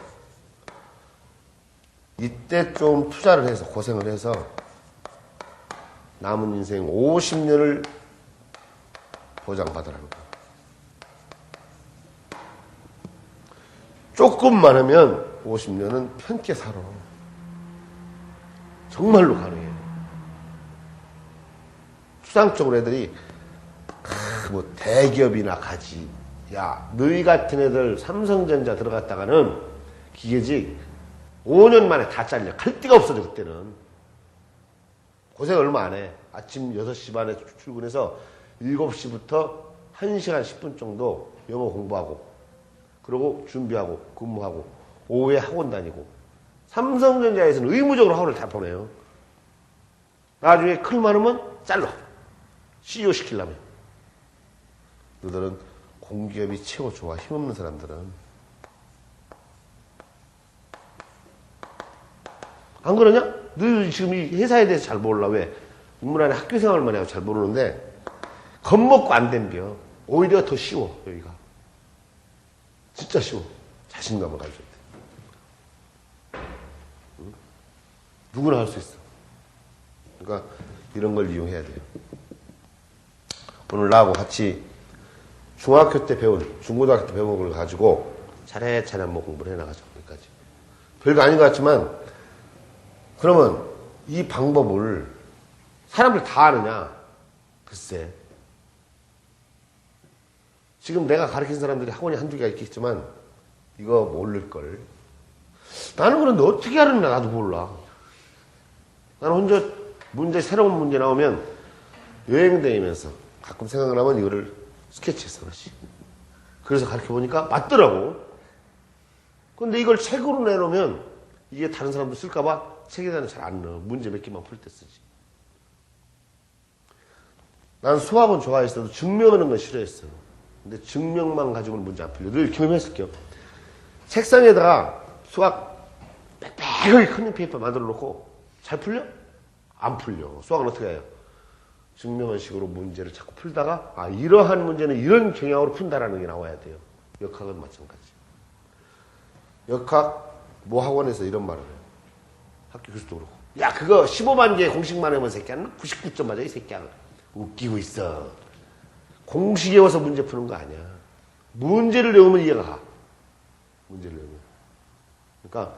이때 좀 투자를 해서 고생을 해서 남은 인생 50년을 보장받으라는 거야. 조금만 하면 50년은 편케 살아. 정말로 가능해. 추상적으로 애들이 뭐 대기업이나 가지. 야, 너희 같은 애들 삼성전자 들어갔다가는 기계직 5년 만에 다 잘려. 갈 데가 없어져 그때는. 고생 얼마 안 해. 아침 6시 반에 출근해서 7시부터 1시간 10분 정도 영어 공부하고 그리고 준비하고 근무하고 오후에 학원 다니고 삼성전자에서는 의무적으로 학원을 다 보내요. 나중에 클 많으면 잘라. CEO 시키려면. 너들은 공기업이 최고 좋아. 힘없는 사람들은. 안 그러냐? 너 지금 이 회사에 대해서 잘 몰라. 왜? 인문안에 학교 생활만 해도 잘 모르는데 겁먹고 안 덤벼. 오히려 더 쉬워. 여기가. 진짜 쉬워. 자신감을 가져야 돼. 응? 누구나 할 수 있어. 그러니까 이런 걸 이용해야 돼요. 오늘 나하고 같이 중학교 때 배운, 중고등학교 때 배운 걸 가지고 차례차례 한번 공부를 해나가죠. 여기까지. 별거 아닌 것 같지만 그러면 이 방법을 사람들 다 아느냐? 글쎄. 지금 내가 가르친 사람들이 학원이 한두 개가 있겠지만 이거 모를걸. 나는 그런데 어떻게 하느냐 나도 몰라. 나는 혼자 문제, 새로운 문제 나오면 여행 다니면서 가끔 생각을 하면 이거를 스케치했어. 그렇지. 그래서 가르쳐보니까 맞더라고. 근데 이걸 책으로 내놓으면 이게 다른 사람도 쓸까봐 책에다는 잘 안 넣어. 문제 몇 개만 풀 때 쓰지. 난 수학은 좋아했어도 증명하는 건 싫어했어. 근데 증명만 가지고는 문제 안 풀려. 늘 경험했을게요. 책상에다가 수학 빽빽하게 큰 페이퍼 만들어 놓고 잘 풀려? 안 풀려. 수학은 어떻게 해요? 증명한 식으로 문제를 자꾸 풀다가 아 이러한 문제는 이런 경향으로 푼다라는 게 나와야 돼요. 역학은 마찬가지. 역학 뭐 학원에서 이런 말을 해요. 학교 교수도 그렇고. 야 그거 15만 개의 공식만 하면 새끼야 99점 맞아 이 새끼야. 웃기고 있어. 공식 외워서 문제 푸는 거 아니야. 문제를 외우면 이해가 가. 문제를 외우면. 그러니까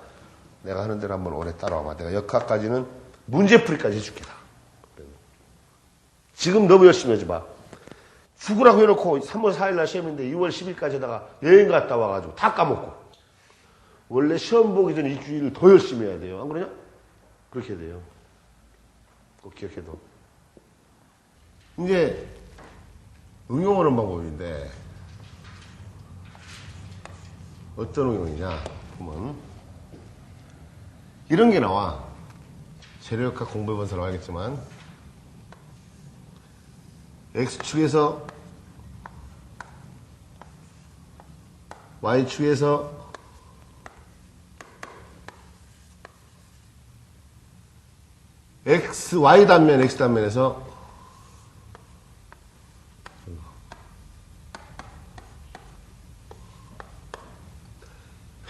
내가 하는 대로 한번 오래 따라와봐. 내가 역학까지는 문제풀이까지 해줄게 다. 지금 너무 열심히 하지 마. 죽으라고 해놓고 3월 4일날 시험인데 2월 10일까지 하다가 여행 갔다 와가지고 다 까먹고. 원래 시험 보기 전에 일주일 더 열심히 해야 돼요. 안 그러냐? 그렇게 돼요. 꼭 기억해둬. 이제 응용하는 방법인데 어떤 응용이냐 보면 이런 게 나와. 재료역학 공부해본사로 알겠지만 X축에서 Y축에서 Y 단면, X단면에서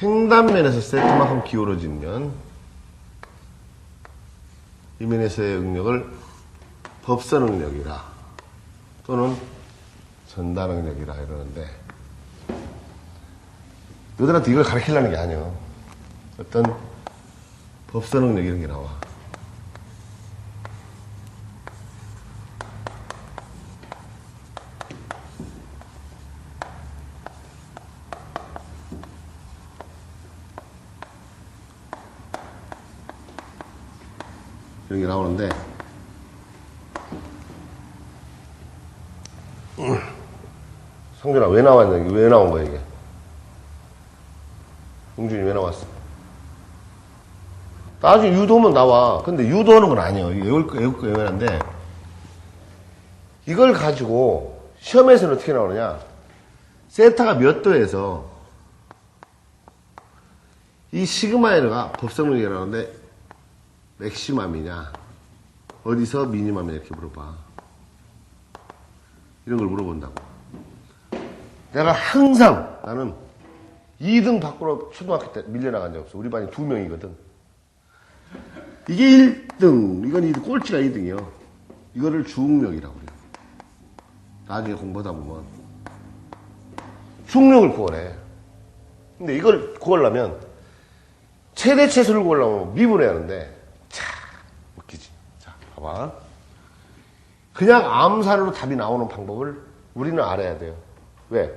횡단면에서 세트만큼 기울어지면 이 면에서의 응력을 법선 응력이라 또는 전단 응력이라 이러는데 너희들한테 이걸 가르치려는 게 아니야. 어떤 법선 응력 이런 게 나와. 이런 게 나오는데 성준아 왜 나왔냐? 왜 나온 거야 이게? 용준이 왜 나왔어? 나중에 유도면 나와. 근데 유도하는 건 아니에요. 외울 거 외우는데 이걸 가지고 시험에서는 어떻게 나오느냐? 세타가 몇 도에서 이 시그마에가 법성능이 나오는데 맥시멈이냐 어디서 미니멈이냐 이렇게 물어봐. 이런 걸 물어본다고. 내가 항상 나는 2등 밖으로 초등학교 때 밀려나간 적 없어. 우리 반이 2명이거든. 이게 1등, 이건 2등, 꼴찌가 2등이요. 이거를 주응력이라고 그래요. 나중에 공부하다 보면 중력을 구하래. 근데 이걸 구하려면 최대 최소를 구하려면 미분해야 하는데 자, 웃기지. 자, 봐봐. 그냥 암산으로 답이 나오는 방법을 우리는 알아야 돼요. 왜?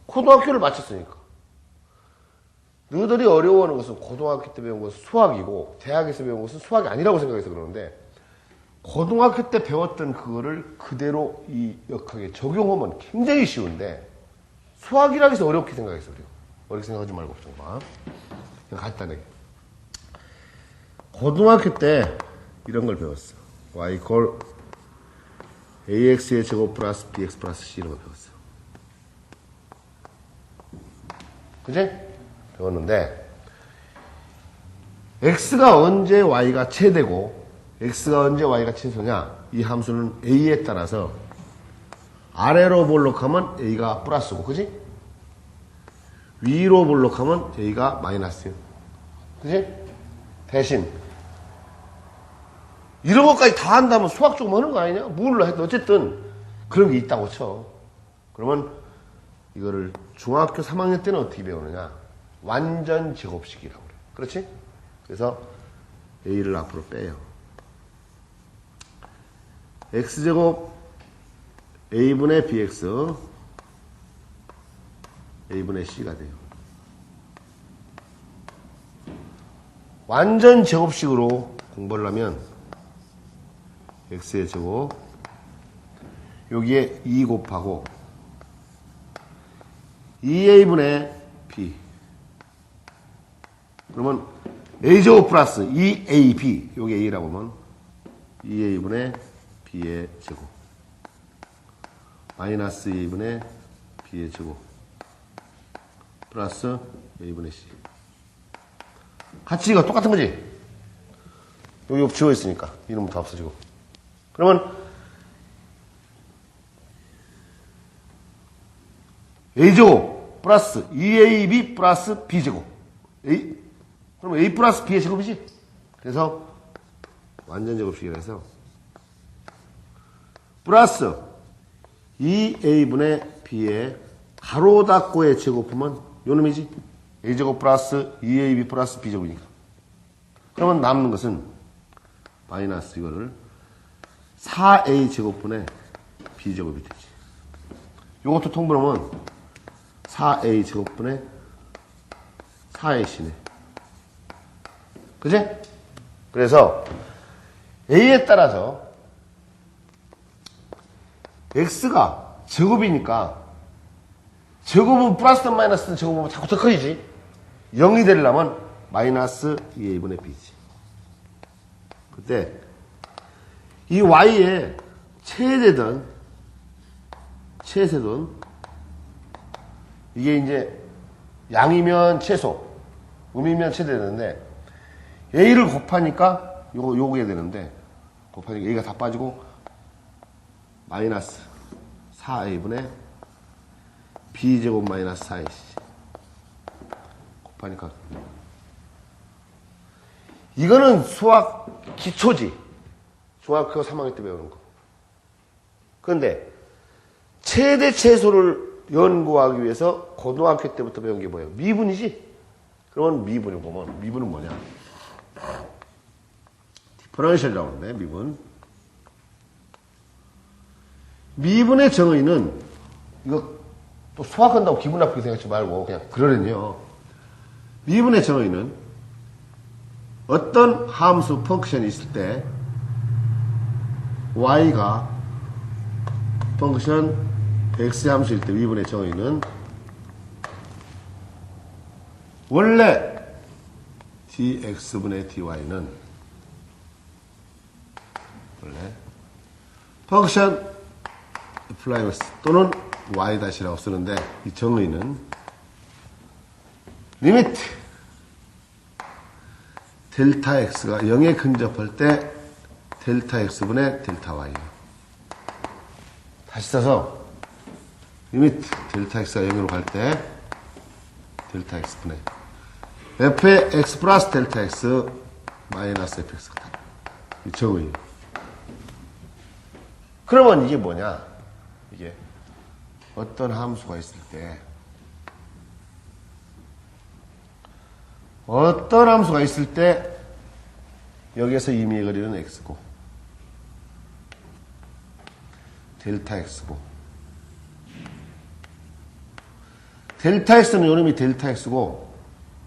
고등학교를 마쳤으니까. 너희들이 어려워하는 것은 고등학교 때 배운 것은 수학이고 대학에서 배운 것은 수학이 아니라고 생각해서 그러는데 고등학교 때 배웠던 그거를 그대로 이 역학에 적용하면 굉장히 쉬운데 수학이라고 해서 어렵게 생각해서 그래요. 어렵게 생각하지 말고 정말 그냥 간단하게. 고등학교 때 이런 걸 배웠어. y equal ax의 제곱 플러스 bx 플러스 c 이런 걸 배웠어. 그치? 배웠는데 x가 언제 y가 최대고 x가 언제 y가 최소냐 이 함수는 a에 따라서 아래로 볼록하면 a가 플러스고 그치? 위로 볼록하면 a가 마이너스요. 그치? 대신 이런 것까지 다 한다면 수학 조금 하는 거 아니냐? 뭘로 해도 어쨌든 그런 게 있다고 쳐. 그러면 이거를 중학교 3학년 때는 어떻게 배우느냐? 완전 제곱식이라고 그래. 그렇지? 그래서 a를 앞으로 빼요. x제곱 a분의 bx a분의 c가 돼요. 완전 제곱식으로 공부를 하면 x의 제곱 여기에 2 곱하고 2a분의 b 그러면 a제곱 플러스 2ab 여기 a라고 하면 2a분의 b의 제곱 마이너스 2a분의 b의 제곱 플러스 a분의 c 같이 이거 똑같은 거지? 여기 지워 있으니까 이름은 다 없어지고 그러면 a제곱 플러스 2ab 플러스 b제곱 그러면 a 플러스 b의 제곱이지? 그래서 완전 제곱식이라 해서 플러스 2a분의 b의 가로 닫고의 제곱하면 요 놈이지? a제곱 플러스 2ab 플러스 b제곱이니까 그러면 남는 것은 마이너스 이거를 4a 제곱분의 b제곱이 되지. 요것도 통분하면 4a 제곱분의 4ac네. 그지? 그래서 a에 따라서 x가 제곱이니까 제곱은 플러스든 마이너스든 제곱은 자꾸 더 커지지. 0이 되려면 마이너스 2a분의 b지. 그때 이 y의 최대든 최세든 이게 이제 양이면 최소, 음이면 최대되는데 a를 곱하니까 요게 되는데 곱하니까 a가 다 빠지고 마이너스 4a분의 b제곱 마이너스 4ac 곱하니까 이거는 수학 기초지. 중학교 3학년 때 배우는 거. 그런데 최대 최소를 연구하기 위해서 고등학교 때부터 배운 게 뭐예요? 미분이지? 그러면 미분을 보면 미분은 뭐냐? 디퍼런셜이라고 하는데 미분. 미분의 정의는 이거 또 수학한다고 기분 나쁘게 생각하지 말고 그냥 그러려니요. 미분의 정의는 어떤 함수 펑크션이 있을 때 y가 펑크션 x 함수일 때 미분의 정의는 원래 dx분의 dy는 원래 펑크션 플라이버스 또는 y-라고 쓰는데 이 정의는 리미트 델타 x가 0에 근접할 때 델타 x분의 델타 y. 다시 써서 리미트 델타 x가 0으로 갈 때 델타 x분의 f의 x 플러스 델타 x 마이너스 fx가 다. 이 정의. 그러면 이게 뭐냐? 이게 어떤 함수가 있을 때 어떤 함수가 있을 때 여기에서 임의의 거리는 x고 델타 x고 델타 x는 요놈이 델타 x고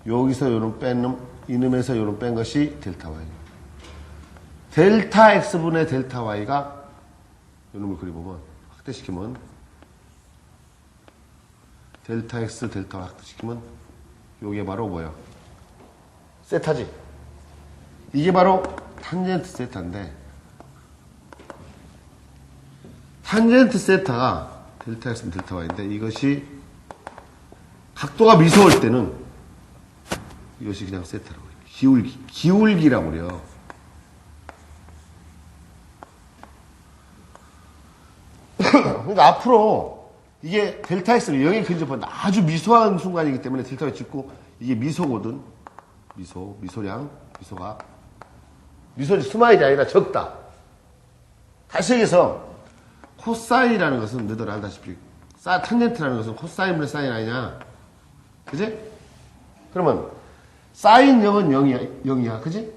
여기서 요놈 뺀 놈 이놈에서 요놈 뺀 것이 델타 y. 델타 x분의 델타 y가 요놈을 그려보면 확대시키면 델타 x 델타 y 확대시키면 요게 바로 뭐야? 세타지. 이게 바로 탄젠트 세타인데 탄젠트 세타가 델타 x는 델타 y인데 이것이 각도가 미소일 때는 이것이 그냥 세타라고 해요. 기울기라고 그래요. 그러니까 앞으로 이게 델타 x는 0에 근접한 아주 미소한 순간이기 때문에 델타가 찍고 이게 미소거든. 미소량, 미소가. 미소지 스마일이 아니라 적다. 다시 얘기해서 코사인이라는 것은 너희들 알다시피 탄젠트라는 것은 코사인분의 사인 아니냐. 그지? 그러면 사인 0은 0이야. 그지?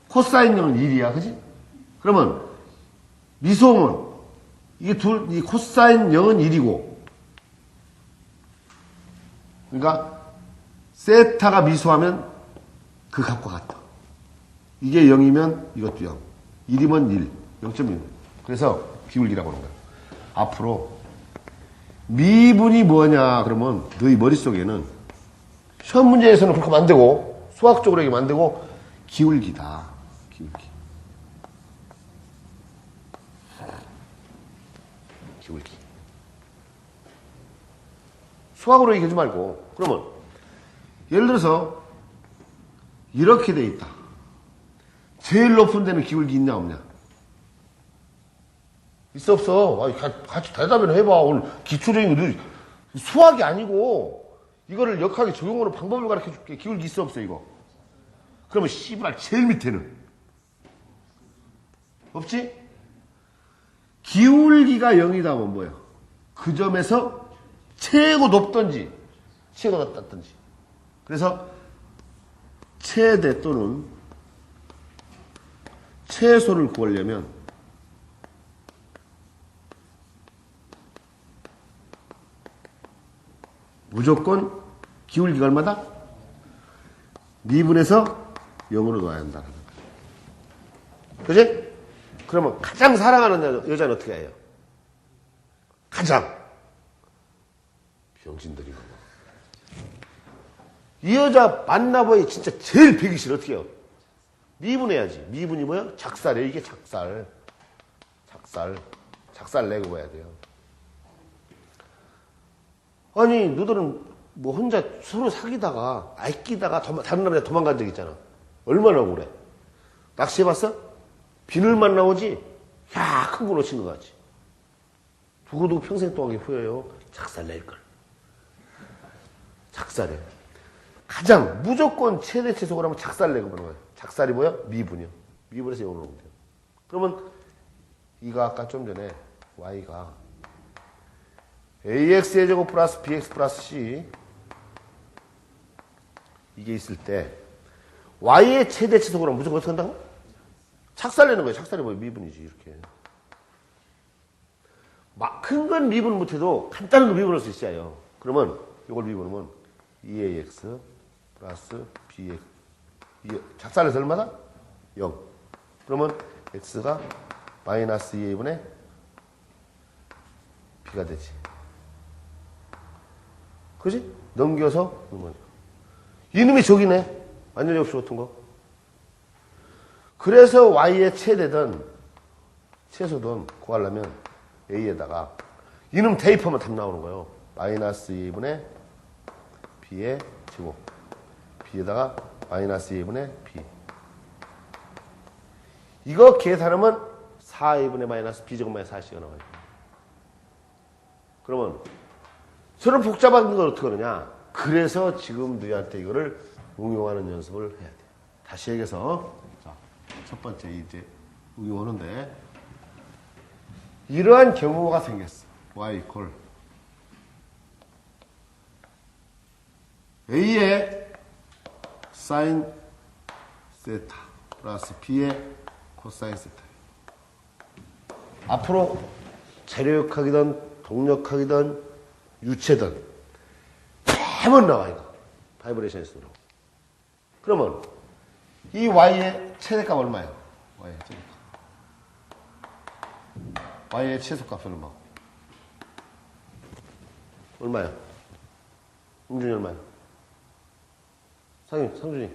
코사인 0은 1이야. 그지? 그러면 미소는 이 코사인 0은 1이고 그러니까 세타가 미소하면 그 값과 같다. 이게 0이면 이것도 0. 1이면 1. 0.1. 그래서 기울기라고 하는 거야. 앞으로 미분이 뭐냐 그러면 너희 머릿속에는 시험 문제에서는 그렇게 만들고 수학적으로 이렇게 만들고 기울기다. 기울기. 수학으로 얘기하지 말고 그러면 예를 들어서 이렇게 돼 있다. 제일 높은 데는 기울기 있냐 없냐? 있어 없어? 같이 대답이나 해봐. 오늘 기초적인 거 수학이 아니고 이거를 역학의 적용으로 방법을 가르쳐 줄게. 기울기 있어 없어 이거? 그러면 씨발 제일 밑에는 없지? 기울기가 0이다 하면 뭐야? 그 점에서 최고 높든지 최고 낮든지. 그래서 최대 또는 최소를 구하려면 무조건 기울기가 얼마다? 미분에서 0으로 넣어야 한다는 거야. 그지? 그러면 가장 사랑하는 여자는 어떻게 해요? 가장 병신들이고 이 여자 만나봐야 진짜 제일 배기 싫어. 어떻게 해요? 미분해야지. 미분이 뭐야? 작살이에요. 이게 작살. 작살 내고 봐야 돼요. 아니, 너들은 뭐 혼자 서로 사귀다가, 아끼다가 다른 남자 도망간 적 있잖아. 얼마나 억울해. 낚시해봤어? 비늘만 나오지? 야, 큰 거 놓친 것 같지? 두고두고 평생 동안 후회해요. 작살 낼걸. 작살해. 가장 무조건 최대 최소로 하면 작살 내고 보는 거예요. 작살이 뭐야? 미분이요. 미분에서 영어로 오면 돼요. 그러면 이거 아까 좀 전에 y가 ax의 제곱 플러스 bx 플러스 c 이게 있을 때 y의 최대 최소로 무조건 어떻게 한다고? 작살 내는 거예요. 작살이 뭐예요? 미분이지. 이렇게. 큰 건 미분 못해도 간단한 거 미분할 수 있어요. 그러면 이걸 미분하면 2ax 플러스 bx 작살내서 얼마다? 0. 그러면 x가 마이너스 2a분의 b가 되지. 그지? 넘겨서 이놈이 저기네. 완전히 없이 같은 거. 그래서 y의 최대든 최소든 구하려면 a에다가 이놈 대입하면 답 나오는 거예요. 마이너스 2분의 b의 제곱. b에다가 마이너스 2분의 b. 이거 계산하면 4a분의 마이너스 b제곱 마이너스 4c가 나와요. 그러면 서로 복잡한 걸 어떻게 하느냐. 그래서 지금 너희한테 이거를 응용하는 연습을 해야 돼. 다시 얘기해서 자, 첫 번째 이제 응용하는데 이러한 경우가 생겼어. y 이퀄 a의 사인 세타 플러스 b의 코사인 세타. 앞으로 재료역학이든 동력학이든 유체든 매번 나와 이거. 바이브레이션이 쓰도록. 그러면 이 y의 최대값 얼마예요? y의 최대값. y의 최소값은 얼마? 얼마야? 은준이 얼마야? 상준이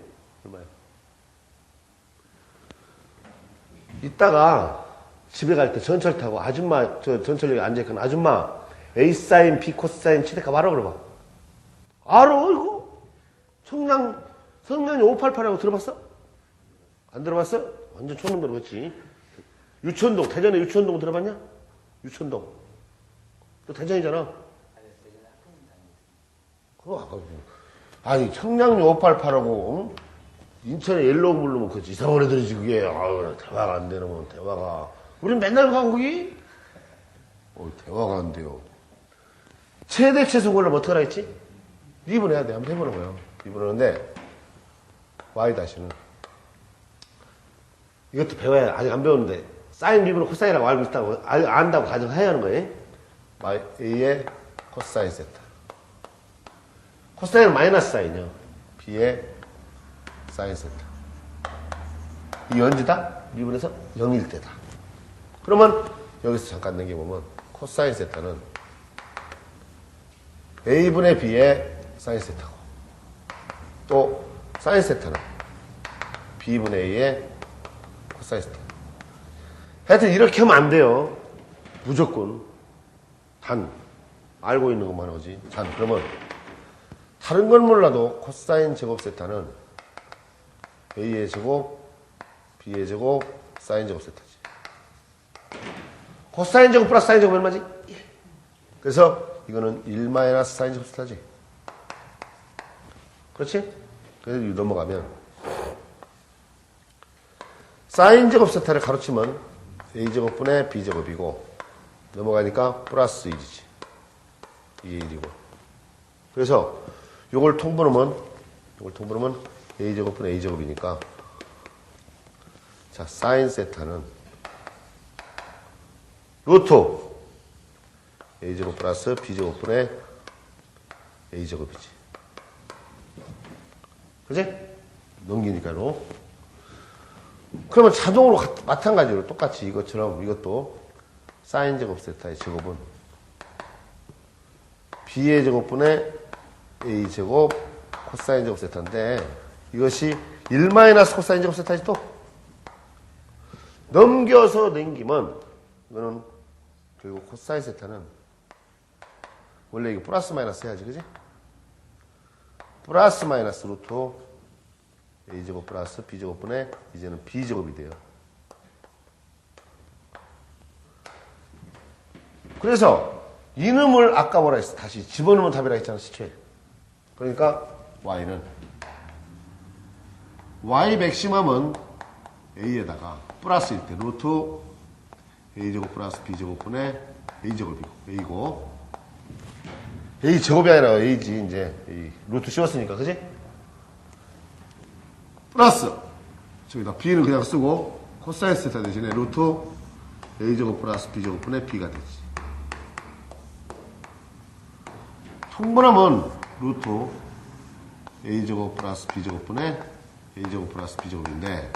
얼마야? 이따가 집에 갈 때 전철 타고 아줌마 저 전철역에 앉아있거나 아줌마 A 사인 B 코사인 최대값 알아 그러봐. 알아 이거? 성량이 588이라고 들어봤어? 안 들어봤어? 완전 촌놈 들어봤지. 유천동 대전에 유천동 들어봤냐? 유천동 너 대전이잖아. 그거 아까 아니 청량리 588하고 응? 인천에 옐로우 부르면 그지 이상한 애들이지 그게. 아유 대화가 안 되는 건 대화가. 우린 맨날 가 거기. 대화가 안 돼요. 최대 최소 구하려면 어떻게 하라 했지? 미분해야 돼. 한번 해보는 거예요. 미분하는데 y 다시는 이것도 배워야 돼. 아직 안 배웠는데 사인 미분은 코사인이라고 알고 있다고 안다고 가정해야 하는 거예요. a의 코사인 세타. 코사인은 마이너스 사인이요. b의 사인 세타. 이 언제다? 미분에서 0일 때다. 그러면 여기서 잠깐 넘겨보면 코사인 세타는 a분의 b의 사인 세타고 또 사인 세타는 b분의 a의 코사인 세타. 하여튼 이렇게 하면 안 돼요. 무조건 단 알고 있는 것만 오지. 단 그러면 다른 건 몰라도 코사인 제곱 세타는 a의 제곱 b의 제곱 사인 제곱 세타지. 코사인 제곱 플러스 사인 제곱 얼마지? 그래서 이거는 1 마이너스 사인 제곱 세타지. 그렇지? 그래서 넘어가면 사인 제곱 세타를 가로치면 a제곱분의 b제곱이고 넘어가니까 플러스 1이지. 이게 1이고. 그래서 요걸 통분하면 a제곱분의 a제곱이니까 자 사인 세타는 루트 a제곱 플러스 b제곱분의 a제곱이지. 그지? 넘기니까요. 그러면 자동으로 마찬가지로 똑같이 이것처럼 이것도 사인 제곱 세타의 제곱은 b의 제곱분의 a 제곱 코사인 제곱 세타인데 이것이 1 마이너스 코사인 제곱 세타지 또 넘겨서 넘기면 이거는 결국 코사인 세타는 원래 이거 플러스 마이너스 해야지 그지? 플러스 마이너스 루트 a제곱 플러스 b제곱분의 이제는 b제곱이 돼요. 그래서 이놈을 아까 뭐라 했어? 다시 집어넣으면 답이라 했잖아 시초에. 그러니까 y는 y 맥시멈은 a에다가 플러스일 때 루트 a제곱 플러스 b제곱분의 a제곱이고 a고 a제곱이 아니라 a지 이제 a 루트 씌웠으니까 그지? 플러스 저기다 b는 그냥 쓰고 코사인 세타 대신에 루트 a제곱 플러스 b제곱분의 b가 되지. 통분하면 루트 a제곱 플러스 b제곱분의 a제곱 플러스 b제곱인데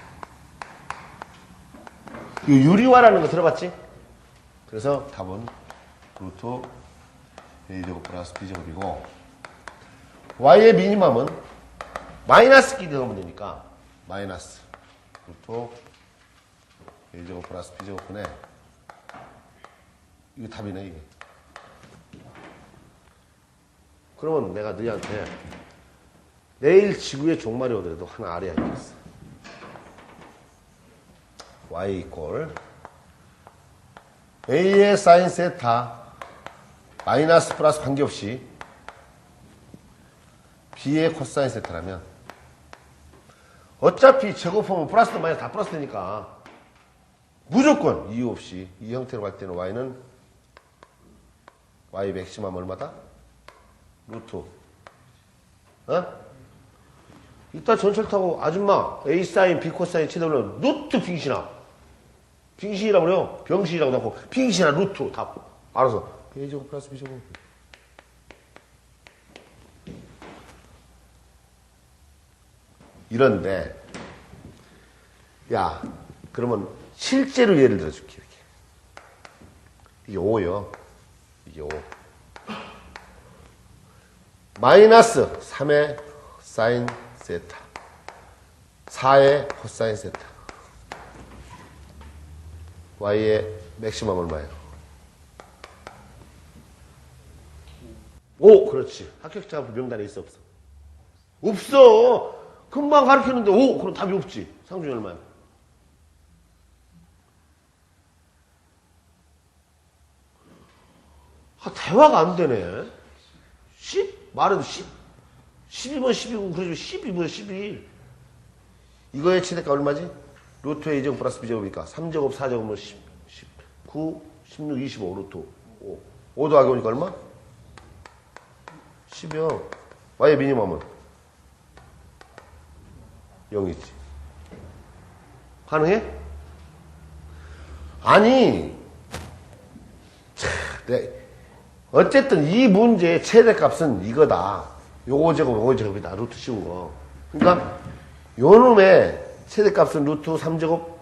이 유리화라는 거 들어봤지? 그래서 답은 루트 a제곱 플러스 b제곱이고 y의 미니멈은 마이너스 끼리 넣으면 되니까 마이너스 루트 a제곱 플러스 b제곱분의 이거 답이네 이게. 그러면 내가 너희한테 내일 지구의 종말이 오더라도 하나 알아야 겠어. y 이퀄 a의 사인 세타 마이너스 플러스 관계없이 b의 코사인 세타라면 어차피 제곱하면 플러스 마이너스 다 플러스 되니까 무조건 이유 없이 이 형태로 갈 때는 y는 y 맥시멈 얼마다? 루트 이따 전철 타고 아줌마 A 사인 B 코사인 치더면 루트 빙신아 빙신이라고 그래요. 병신이라고 하고 빙신아 루트 답 알아서 A제곱 플러스 B제곱 이런데 야 그러면 실제로 예를 들어줄게 이렇게 이게 5요 이게 5 마이너스 3의 사인 세타 4의 코사인 세타 y의 맥시멈 얼마예요? 5 그렇지. 합격자 명단에 있어 없어? 없어. 금방 가르쳤는데 5 그럼 답이 없지. 상중이 얼마야? 대화가 안 되네. 10? 말해도 10? 12번 12고 그러지 12번 12. 이거의 최대가 얼마지? 루트 A제곱 플러스 B제곱이니까 3제곱 4제곱은 10, 19, 16, 25 루트 5. 5 더하기 오니까 얼마? 10이요. Y의 미니멈은 0이지. 가능해? 아니 어쨌든 이 문제의 최대값은 이거다. 요거 제곱 요거 제곱이다. 루트 씌운 거. 그러니까 요 놈의 최대값은 루트 3제곱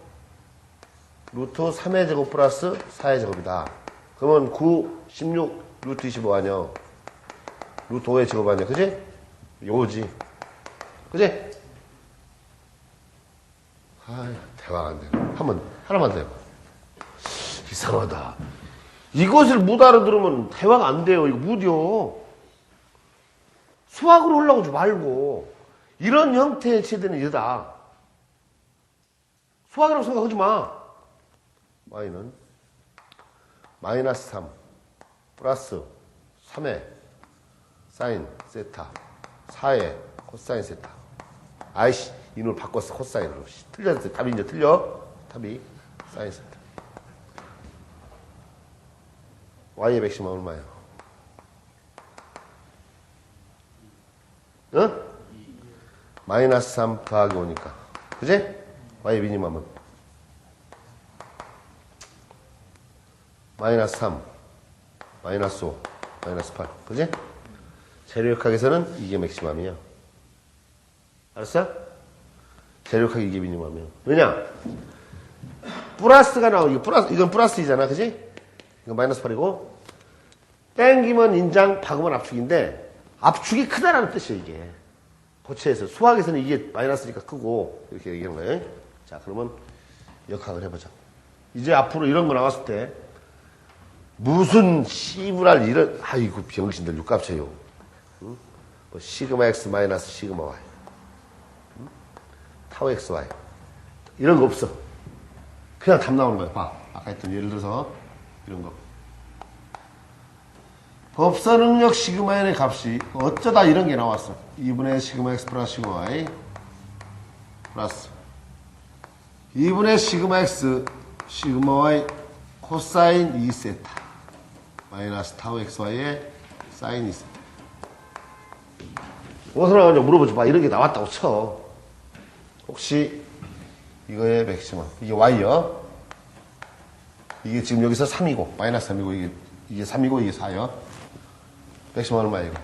루트 3의 제곱 플러스 4의 제곱이다. 그러면 9, 16, 루트 25 아니야. 루트 5의 제곱 아니야. 그지? 요거지. 그지? 대화가 안 되네. 하나만 더 해봐. 이상하다. 이것을 못 알아들으면 대화가 안 돼요. 이거 못이요. 수학으로 올라오지 말고 이런 형태의 최대는 이거다. 수학이라고 생각하지 마. y는 마이너스 3 플러스 3의 사인 세타 4의 코사인 세타. 아이씨 이놈을 바꿨어 코사인으로. 틀렸어. 답이 이제 틀려. 답이 사인 세타. y의 맥시멈 얼마예요? 응? 마이너스 3 더하기 5니까. 그지? y의 미니멈은 마이너스 3, 마이너스 5, 마이너스 8. 그지? 재료역학에서는 이게 맥시멈이야. 알았어? 재료역학 이게 미니멈이야. 왜냐? 플러스가 나오고, 이건 플러스이잖아. 그지? 이건 마이너스 8이고, 땡기면 인장, 박으면 압축인데, 압축이 크다라는 뜻이야, 이게. 고체에서. 수학에서는 이게 마이너스니까 크고, 이렇게 얘기하는 거예요. 자, 그러면 역학을 해보자. 이제 앞으로 이런 거 나왔을 때, 무슨 시브랄 이런, 아이고, 병신들 육값쳐요. 응? 뭐, 시그마 x 마이너스 시그마 y. 응? 타우 x y. 이런 거 없어. 그냥 답 나오는 거야. 봐. 아까 했던 예를 들어서, 이런 거. 법서 능력 시그마 n의 값이 어쩌다 이런 게 나왔어. 2분의 시그마 x 플러스 시그마 y 플러스 2분의 시그마 x 시그마 y 코사인 2세타 마이너스 타우 xy의 사인 2세타. 무엇을 나오냐 물어보지 마. 이런 게 나왔다고 쳐. 혹시 이거의 맥시멈. 이게 y요. 이게 지금 여기서 3이고 마이너스 3이고 이게 3이고 이게 4요. 맥시멈 얼마야 이거?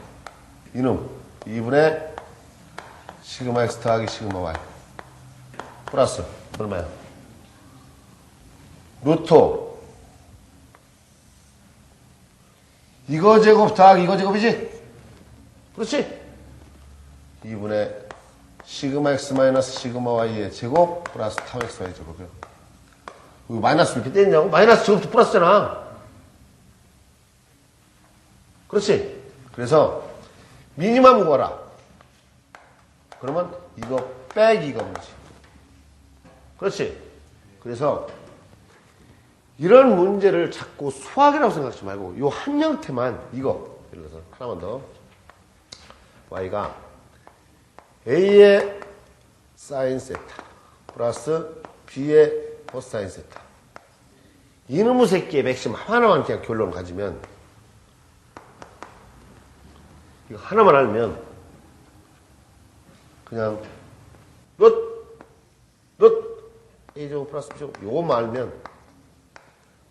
이놈 2분의 시그마 x 더하기 시그마 y 플러스 얼마야? 루트 이거 제곱 더하기 이거 제곱이지? 그렇지? 2분의 시그마 x 마이너스 시그마 y의 제곱 플러스 타우 x y 제곱이요. 이거 마이너스 이렇게 떼냐고? 마이너스 제곱도 플러스잖아. 그렇지? 그래서 미니멈 구하라. 그러면 이거 빼기 이거지. 그렇지? 그래서 이런 문제를 자꾸 수학이라고 생각하지 말고 요 한 형태만 이거 예를 들어서 하나만 더 y가 a의 사인 세타 플러스 b의 코사인 세타 이놈의 새끼의 맥심 하나만 그냥 결론을 가지면 이거 하나만 알면 그냥 a제곱 플러스 b제곱 요것만 알면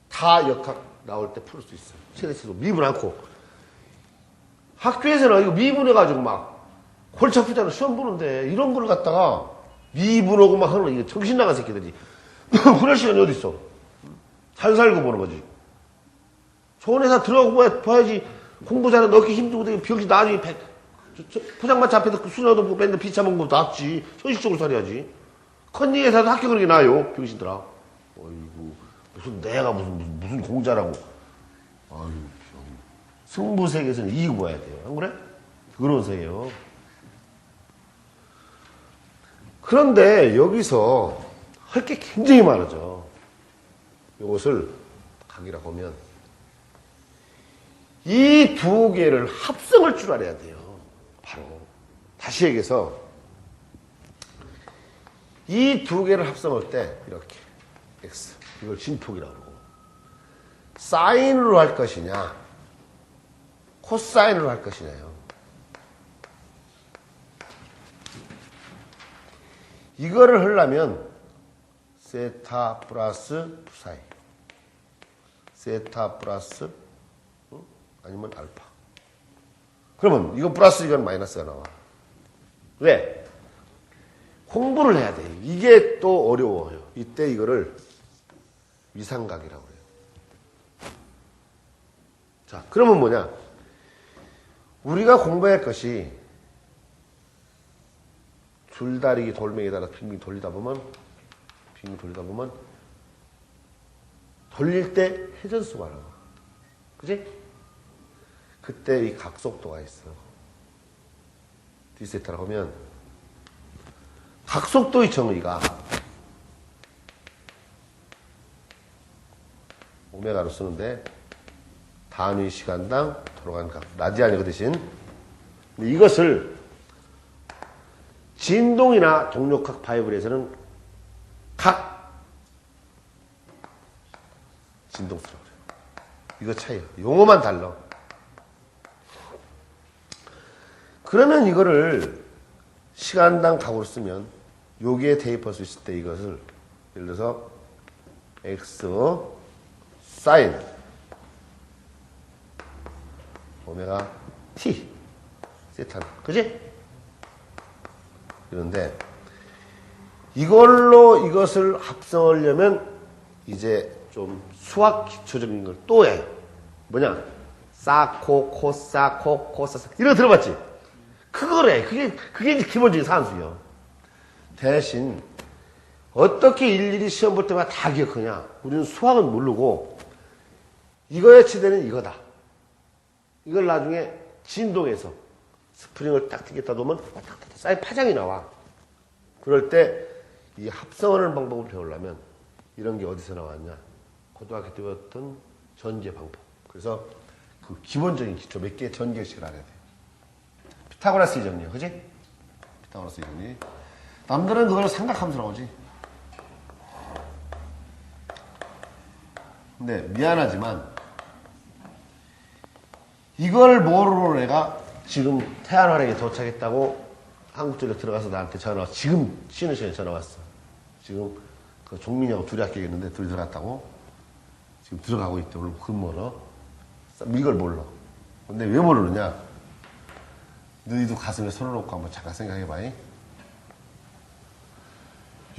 다 역학 나올 때 풀 수 있어요. 최대치도 미분 않고 학교에서는 이거 미분해가지고 막 골치 아프잖아. 시험 보는데 이런 걸 갖다가 미분하고 막 하는 거 이거 정신 나간 새끼들이 그럴 시간이 어디 있어. 잘 살고 보는 거지. 좋은 회사 들어가고 봐야지. 공부 잘해 넣기 힘들고 되게 병신 나중에 포장마차 앞에서 수저도 보고 맨날 비참한 거 낫지. 현실적으로 살아야지. 컨닝 회사도 학교 그런 게 나아요. 병신들아. 어이구 무슨 내가 무슨 공자라고. 아유 승부 세계에서는 이기고 봐야 돼요. 안 그래? 그런 세계요. 그런데 여기서 할 게 굉장히 많아져. 이것을 각이라고 하면 이 두 개를 합성할 줄 알아야 돼요. 바로 다시 얘기해서 이 두 개를 합성할 때 이렇게 x 이걸 진폭이라고 그러고 사인으로 할 것이냐 코사인으로 할 것이냐요. 이거를 하려면 세타 플러스 사인 세타 플러스 아니면 알파. 그러면 이건 플러스 이건 마이너스가 나와. 왜? 공부를 해야 돼. 이게 또 어려워요. 이때 이거를 위상각이라고 해요. 자, 그러면 뭐냐? 우리가 공부할 것이 줄다리기 돌멩이에다가 빙빙 돌리다 보면 돌릴 때 회전수가 나와. 그지? 그때 이 각속도가 있어. D세타라고 하면 각속도의 정의가 오메가로 쓰는데 단위 시간당 돌아가는 각 라디안이 그 대신 근데 이것을 진동이나 동력학 바이블에서는 각 진동수라고 그래요. 이거 차이예요. 용어만 달라. 그러면 이거를 시간당 각으로 쓰면 여기에 대입할 수 있을 때 이것을 예를 들어서 x 사인 오메가 t 세타는 그지? 그런데 이걸로 이것을 합성하려면 이제 좀 수학 기초적인 걸 또 해. 뭐냐? 사코 코사 이런 거 들어봤지? 그거래. 그게 이제 기본적인 산수요. 대신, 어떻게 일일이 시험 볼 때마다 다 기억하냐? 우리는 수학은 모르고, 이거의 최대는 이거다. 이걸 나중에 진동에서 스프링을 딱 튀겠다 놓으면 쌓인 파장이 나와. 그럴 때 이 합성하는 방법을 배우려면 이런 게 어디서 나왔냐? 고등학교 때 배웠던 전개 방법. 그래서 그 기본적인 기초 몇 개의 전개식을 알아야 돼. 피타고라스 이정리, 그지? 피타고라스 이정리. 남들은 그걸 삼각함수라고 하지. 근데 미안하지만 이걸 모르고 내가 지금 태안활행에 도착했다고 한국전력 들어가서 나한테 전화 왔어. 지금 쉬는 시간에 전화 왔어. 지금 그 종민이하고 둘이 합격했는데 둘이 들어갔다고 지금 들어가고 있대. 오늘 근무하러. 이걸 몰라. 근데 왜 모르느냐? 너희도 가슴에 손을 놓고 한번 잠깐 생각해봐.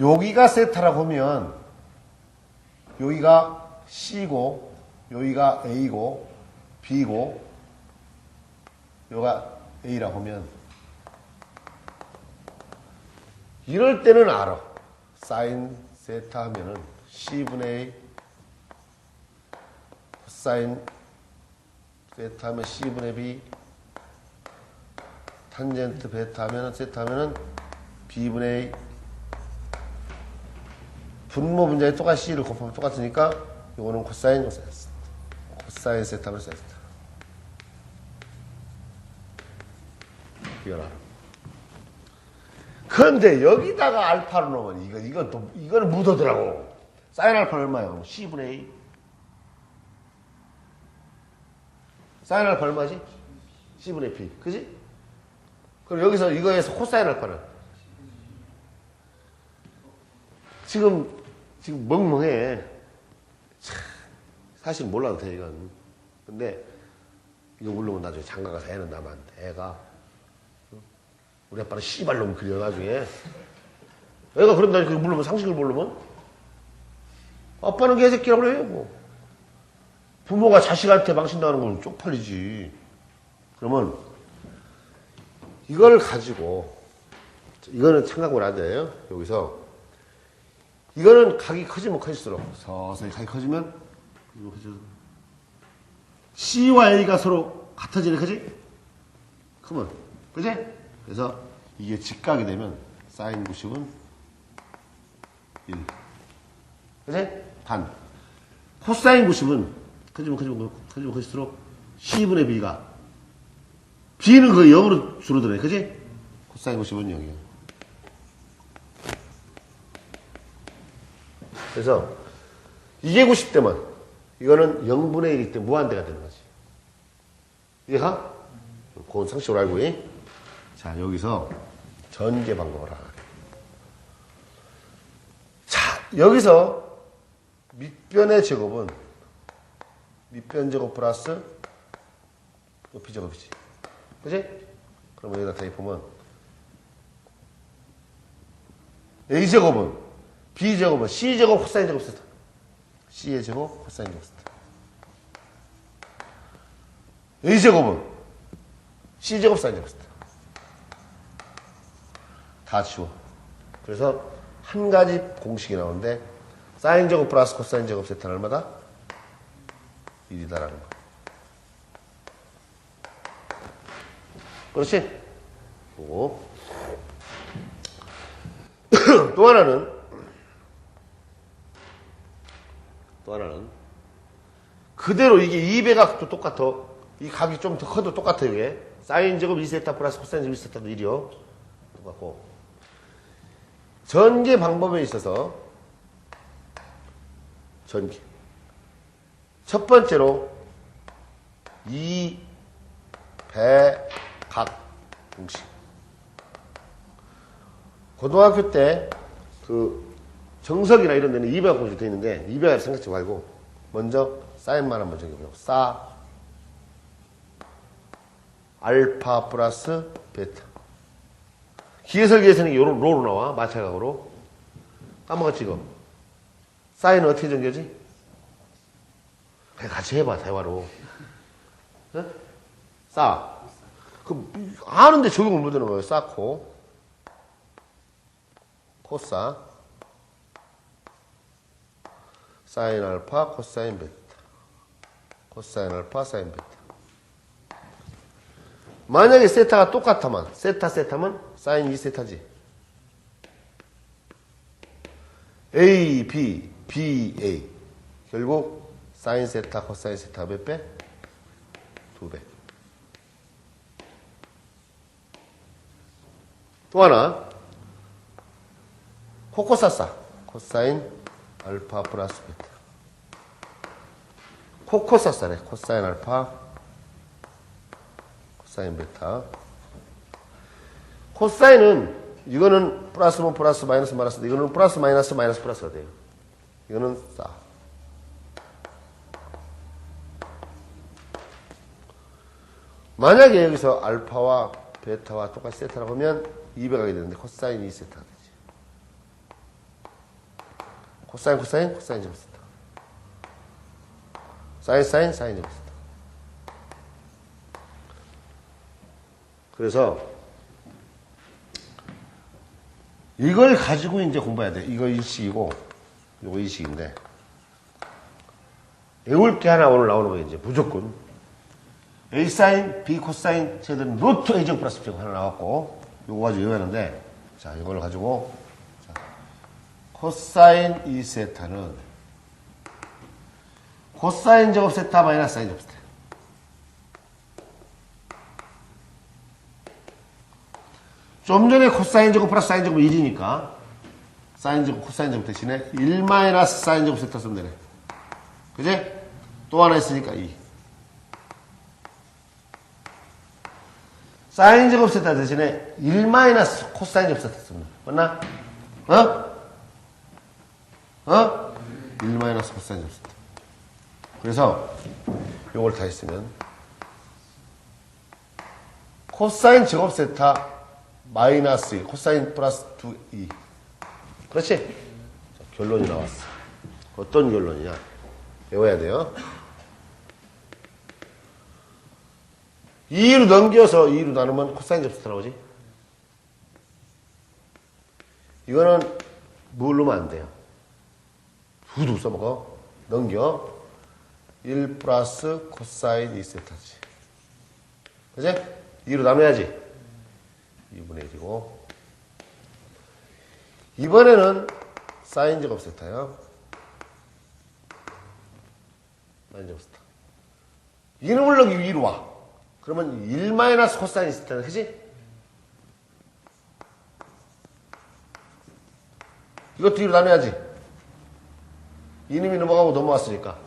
여기가 세타라고 하면 여기가 C고 여기가 A고 B고 여기가 A라고 하면 이럴 때는 알아. 사인 세타 하면은 C분의 A 코사인 세타 하면 C분의 B 탄젠트 베타 하면은 세타 하면은 B분의 A 분모 분자에 똑같이 C를 곱하면 똑같으니까 요거는 코사인 세타 하면 세타 이거라. 그런데 여기다가 알파를 넣으면 이거는 묻어더라고. 사인 알파는 얼마야? C분의 A. 사인 알파 얼마지? C분의 B. 그지? 그럼 여기서 이거에서 코사인 알파는? 지금 멍멍해. 사실 몰라도 돼, 이건. 근데 이거 모르면 나중에 장가 가서 애는 나면 안 돼. 애가. 우리 아빠는 씨발놈 그려, 나중에. 애가 그런다니까 그거 모르면, 상식을 모르면? 아빠는 개새끼라고 그래요, 뭐. 부모가 자식한테 망신당하는 건 쪽팔리지. 그러면, 이걸 가지고, 이거는 생각을 안 돼요. 여기서. 이거는 각이 커지면 커질수록, 서서히 각이 커지면, C와 A가 서로 같아지네, 그지? 그러면, 그지? 그래서 이게 직각이 되면 사인 90은 1. 그지? 반. 코사인 90은 커지면 커질수록 C분의 B가 B는 거의 0으로 줄어드네. 그지? 코사인 90은 0이에요. 그래서 이게 90대면 이거는 0분의 1이기 때문에 무한대가 되는 거지. 이해가? 그건 상식으로 알고 있니? 자, 여기서 전개 방법을 하라. 자, 여기서 밑변의 제곱은 밑변 제곱 플러스 높이 제곱이지. 그치? 그럼 여기다 대입하면 A 제곱은 B 제곱은 C 제곱 코사인 제곱 세타. C의 제곱 코사인 제곱 세타. A 제곱은 C 제곱 사인 제곱 세타. 다 치워. 그래서 한 가지 공식이 나오는데 사인 제곱 플러스 코사인 제곱 세타는 얼마다? 1이다라는 거. 그렇지? 보고 또 하나는 그대로 이게 2배각도 똑같아. 이 각이 좀 더 커도 똑같아요. 이게 사인 제곱 2세타 플러스 코사인 제곱 2세타도 1이요. 똑같고 전개 방법에 있어서 전개 첫 번째로 2배 각 공식. 고등학교 때 그 정석이나 이런 데는 2배각 공식 되어 있는데 2배각 생각지 말고 먼저 사인만 한번 정해보자고. 사 알파 플러스 베타. 기계설계에서는 요런 로로 나와. 마찰각으로. 까먹었지 이거. 사인은 어떻게 정겨지? 그냥 같이 해봐 대화로. 네? 그 아는데 적용을 못 하는 거예요. 쌓고 코사 사인 알파 코사인 베타 코사인 알파 사인 베타. 만약에 세타가 똑같다면 세타면 사인 2세타지. A, B, B, A. 결국 사인 세타 코사인 세타 몇 배? 2배. 또 하나 코코사사 코사인 알파 플러스 베타. 코코사사래. 코사인 알파 코사인 베타. 코사인은 이거는 플러스면 플러스 마이너스 마이너스, 이거는 플러스 마이너스 마이너스 플러스가 돼요. 이거는 싸. 만약에 여기서 알파와 베타와 똑같이 세타라고 하면 2배 가게 되는데 코사인 2세타가 되지. 코사인 코사인 코사인 제곱 세타. 사인 사인 사인 제곱 세타. 그래서 이걸 가지고 이제 공부해야 돼. 이거 일식이고 이거 이식인데 외울 게 하나 오늘 나오는 거예요. 이제 무조건 A 사인 B 코사인 쟤들은 루트 A 제곱 플러스 B 제곱 하나 나왔고 요거 가지고 외우는데 자 이걸 가지고 자, 코사인 2세타는 코사인 제곱 세타 마이너스 사인 제곱 세타. 좀 전에 코사인 제곱 플러스 사인 제곱 1이니까 사인 제곱 코사인 제곱 대신에 1 마이너스 사인 제곱 세타 쓰면 되네. 그지? 또 하나 있으니까 2. 사인 제곱 세타 대신에 1 마이너스 코사인 제곱 세타 쓰면 돼. 맞나? 어? 1 마이너스 코사인 제곱 세타. 그래서 요걸 다 했으면 코사인 제곱 세타 마이너스 1, 코사인 플러스 2, 2. 그렇지? 자, 결론이 나왔어. 어떤 결론이냐? 외워야 돼요. 2로 넘겨서 2로 나누면 코사인 접수타 나오지? 이거는 뭘 넣으면 안 돼요. 두두 써먹어. 넘겨. 1 플러스 코사인 2세타지. 그치? 2로 나눠야지. 2분의 1이고 이번에는 사인 제곱 세타요. 사인 제곱 세타. 이놈을 넣기 위로 와. 그러면 1 마이너스 코사인 세타는 그지? 이것도 2로 나눠야지. 이놈이 넘어가고 넘어왔으니까.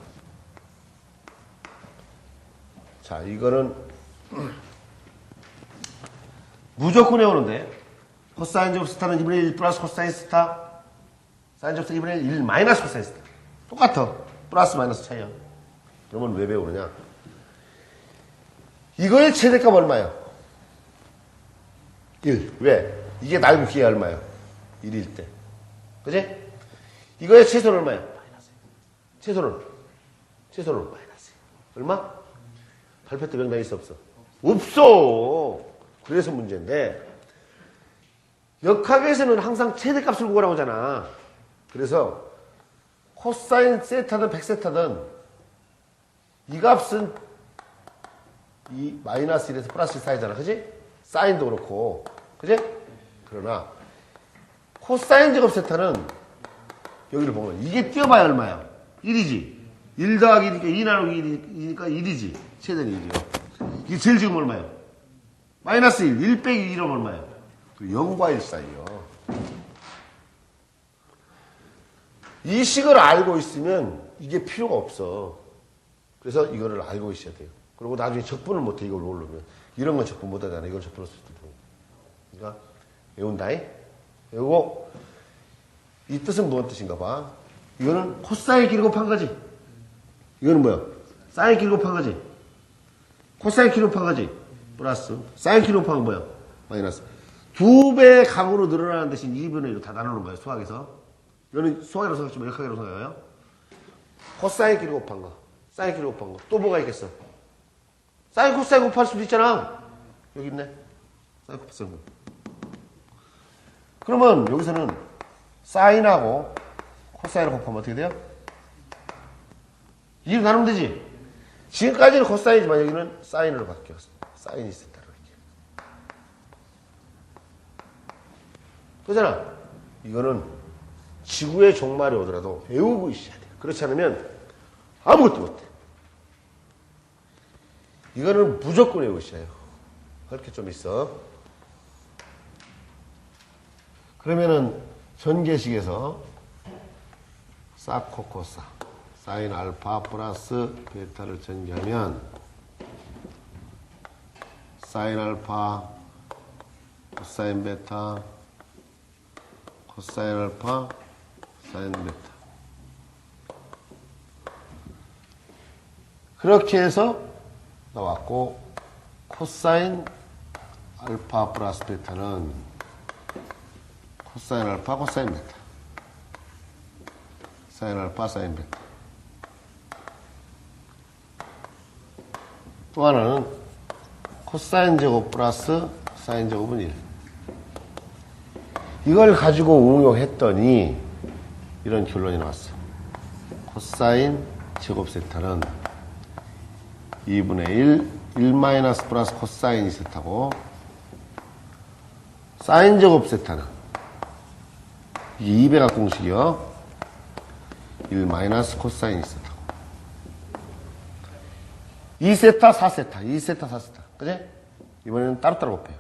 자, 이거는 무조건 외우는데 코사인 제곱 세타는 2분의 1 플러스 코사인 세타 사인 제곱 세타 2분의 1 마이너스 코사인 세타 똑같아. 플러스 마이너스 차이야. 그러면 왜 배우느냐? 이거의 최대값 얼마야? 1. 왜? 이게 날고 기회 얼마야? 1일 때. 그지? 이거의 최소는 얼마야? 마이너스. 최소는 마이너스. 얼마? 발표 때 명당이 있어 없어? 없어. 그래서 문제인데 역학에서는 항상 최대값을 구하라고 하잖아. 그래서 코사인 세타든 100세타든 이 값은 이 마이너스 1에서 플러스 1 사이잖아. 그지? 사인도 그렇고. 그지? 그러나 코사인 제곱 세타는 여기를 보면 이게 띄어봐야 얼마야? 1이지. 1 더하기 1이니까 2 나누기 1이니까 1이지. 최대는 1이요. 이게 제일 지금 얼마야? 마이너스 1, 1 빼기 1이면 얼마야? 0과 1 사이요. 이 식을 알고 있으면 이게 필요가 없어. 그래서 이거를 알고 있어야 돼요. 그리고 나중에 적분을 못해, 이걸 모르면. 이런 건 적분 못하잖아. 이걸 적분할 수도 있고. 그러니까, 외운다잉? 외우고, 이 뜻은 무슨 뜻인가 봐. 이거는 코사인 길 곱한 거지. 이거는 뭐야? 사인 길 곱한 거지. 코사인 길 곱한 거지. 플러스. 사인 길 곱한 건 뭐야? 마이너스. 2배 강으로 늘어나는 대신 2분의 1로 다 나누는 거예요, 수학에서. 이거는 수학이라고 생각하지만 역학이라고 생각해요. 코사인 길 곱한 거. 사인 길 곱한 거. 또 뭐가 있겠어? 사인 코사인 곱할 수도 있잖아. 여기 있네. 사인 곱하기. 그러면 여기서는 사인하고 코사인을 곱하면 어떻게 돼요? 2로 나누면 되지. 지금까지는 코사인이지만 여기는 사인으로 바뀌었어. 사인이 있었다. 그잖아. 이거는 지구의 종말이 오더라도 외우고 있어야 돼. 그렇지 않으면 아무것도 못해. 이거는 무조건 외우고 있어야 해요. 그렇게 좀 있어. 그러면은 전개식에서 사코코사 사인 알파 플러스 베타를 전개하면 사인 알파 코사인 베타 코사인 알파 사인 베타 그렇게 해서 나왔고 코사인 알파 플러스 베타는 코사인 알파 코사인 베타 사인 알파 사인 베타 또 하나는 코사인 제곱 플러스 사인 제곱은 1 이걸 가지고 응용했더니 이런 결론이 나왔어. 코사인 제곱 세타는 2분의 1 마이너스 플러스 코사인 2세타고 사인 제곱 세타는 2배각 공식이요. 1 마이너스 코사인 2세타고 2세타 4세타 2세타 4세타 그지? 이번에는 따로따로 곱해요.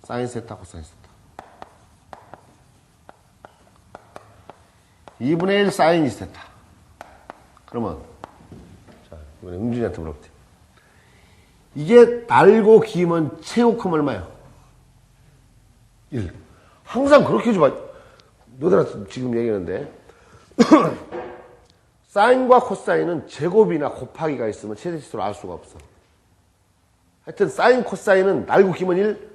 사인 세타 코사인 세타 2분의 1 사인 2세타 그러면 자 이번에 응준이한테 물어볼게요. 이게 날고 기면 최고큼 얼마예요? 1 항상 그렇게 해줘봐. 너들한테 지금 얘기하는데 사인과 코사인은 제곱이나 곱하기가 있으면 최대치수로 알 수가 없어. 하여튼 사인 코사인은 날고 기면 1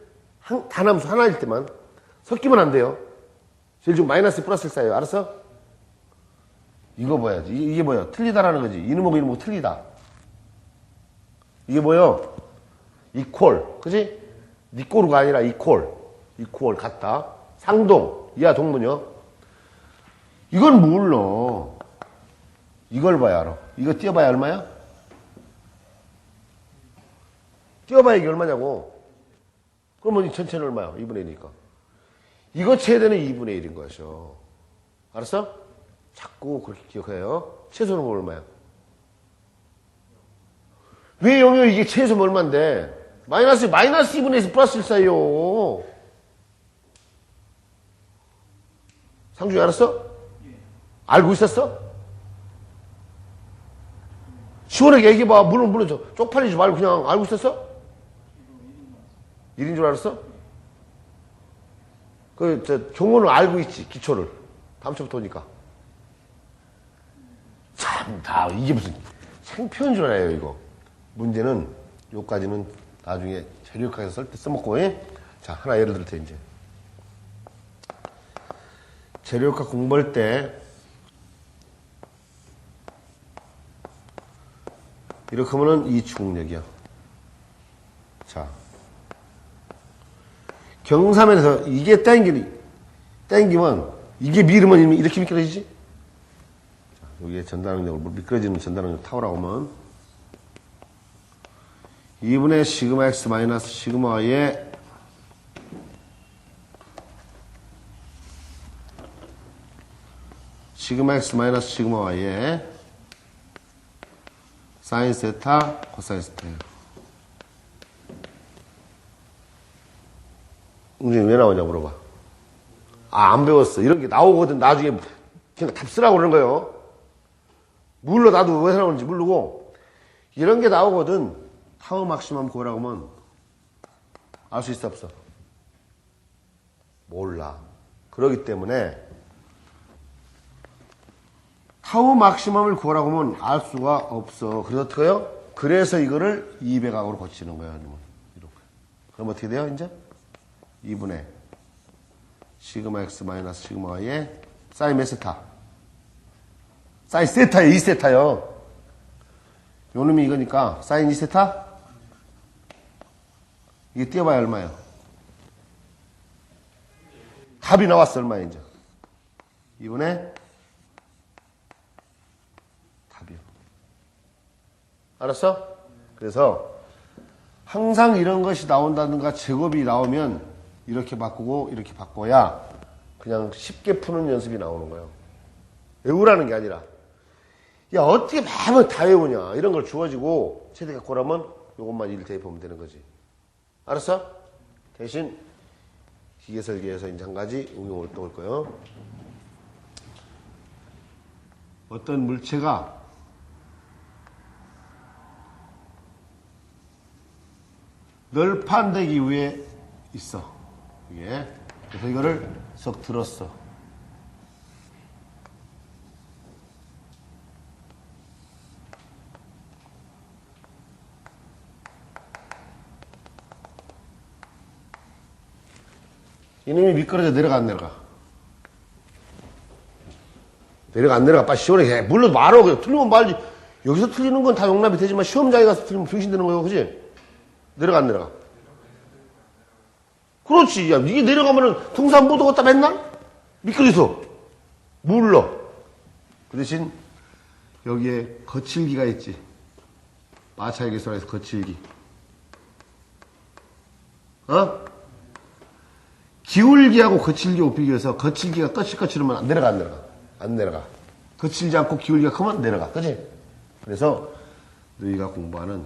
단함수 하나일 때만 섞이면 안 돼요. 제일 좀 마이너스 플러스를 쌓여요. 알았어? 이거 봐야지. 이게 뭐야? 틀리다라는 거지. 이놈하고 이놈하고 틀리다. 이게 뭐요? 이퀄. 그지? 니꼬르가 아니라 이퀄. 이퀄 같다. 상동. 이하 동문요. 이건 몰라. 이걸 봐야 알아. 이거 띄워봐야 얼마야? 띄워봐야 이게 얼마냐고. 그러면 이 전체는 얼마야? 2분의 1이니까. 이거 최대는 2분의 1인 것이요. 알았어? 자꾸 그렇게 기억해요. 최소는 얼마야? 왜 0이요? 이게 최소는 얼마인데? 마이너스 2분의 1에서 플러스 1 사이요. 상중이 알았어? 알고 있었어? 시원하게 얘기해봐. 물론 쪽팔리지 말고 그냥 알고 있었어? 1인 줄 알았어? 종호는 알고 있지, 기초를. 다음 주부터 오니까. 참, 이게 무슨 생표현 줄 알아요, 이거. 문제는, 요까지는 나중에 재료학에서 쓸 때 써먹고, 자, 하나 예를 들을 테, 이제. 재료학 공부할 때, 이렇게 하면은 이 중력이야. 자. 경사면에서 이게 땡기면, 이게 미르면 이렇게 미끄러지지? 여기에 전단능력을 미끄러지는 전단능력 타오라고 하면 2분의 시그마 x 마이너스 시그마 y에 시그마 x 마이너스 시그마 y에 사인 세타 코사인 세타예요. 응준이 왜 나오냐 물어봐. 안 배웠어. 이런 게 나오거든. 나중에 그냥 답 쓰라고 그러는 거예요. 물러 나도 왜 나오는지 모르고 이런 게 나오거든. 타워 막시멈 구하라고 하면 알 수 있어 없어? 몰라. 그러기 때문에 타워 막시멈을 구하라고 하면 알 수가 없어. 그래서 어떻게 해요? 그래서 이거를 200각으로 고치는 거야. 아니면 이렇게. 그럼 어떻게 돼요? 이제 2분의 시그마 x 마이너스 시그마 y에 사인 몇 세타? 사인 세타에 2세타요. 요 놈이 이거니까 사인 2세타? 이게 띄어봐야 얼마예요? 답이 나왔어, 얼마야, 이제. 이번에 답이요. 알았어? 그래서 항상 이런 것이 나온다든가 제곱이 나오면 이렇게 바꾸고 이렇게 바꿔야 그냥 쉽게 푸는 연습이 나오는 거예요. 외우라는 게 아니라. 야, 어떻게 매번 다 외우냐. 이런 걸 주어지고 최대가 고라면 이것만 일대에 보면 되는 거지. 알았어? 대신 기계설계에서 이제 한 가지 응용을 또 올 거예요. 어떤 물체가 널판대기 위에 있어. 이게. 그래서 이거를 썩 들었어. 이놈이 미끄러져 내려가 안 내려가? 내려가 안 내려가? 빨리 시원하게 해. 물론 말어. 그냥 틀리면 말지. 여기서 틀리는 건 다 용납이 되지만 시험장에 가서 틀리면 병신 되는 거예요. 그지? 내려가 안 내려가? 그렇지. 야, 이게 내려가면은 등산 못 오겠다 맨날? 미끄러져서. 물러. 그 대신 여기에 거칠기가 있지. 마찰계수라해서 거칠기. 어? 기울기하고 거칠기하고 비교해서 거칠기가 거칠거칠하면 안 내려가 안 내려가? 안 내려가. 거칠지 않고 기울기가 크면 내려가. 그지? 그래서 너희가 공부하는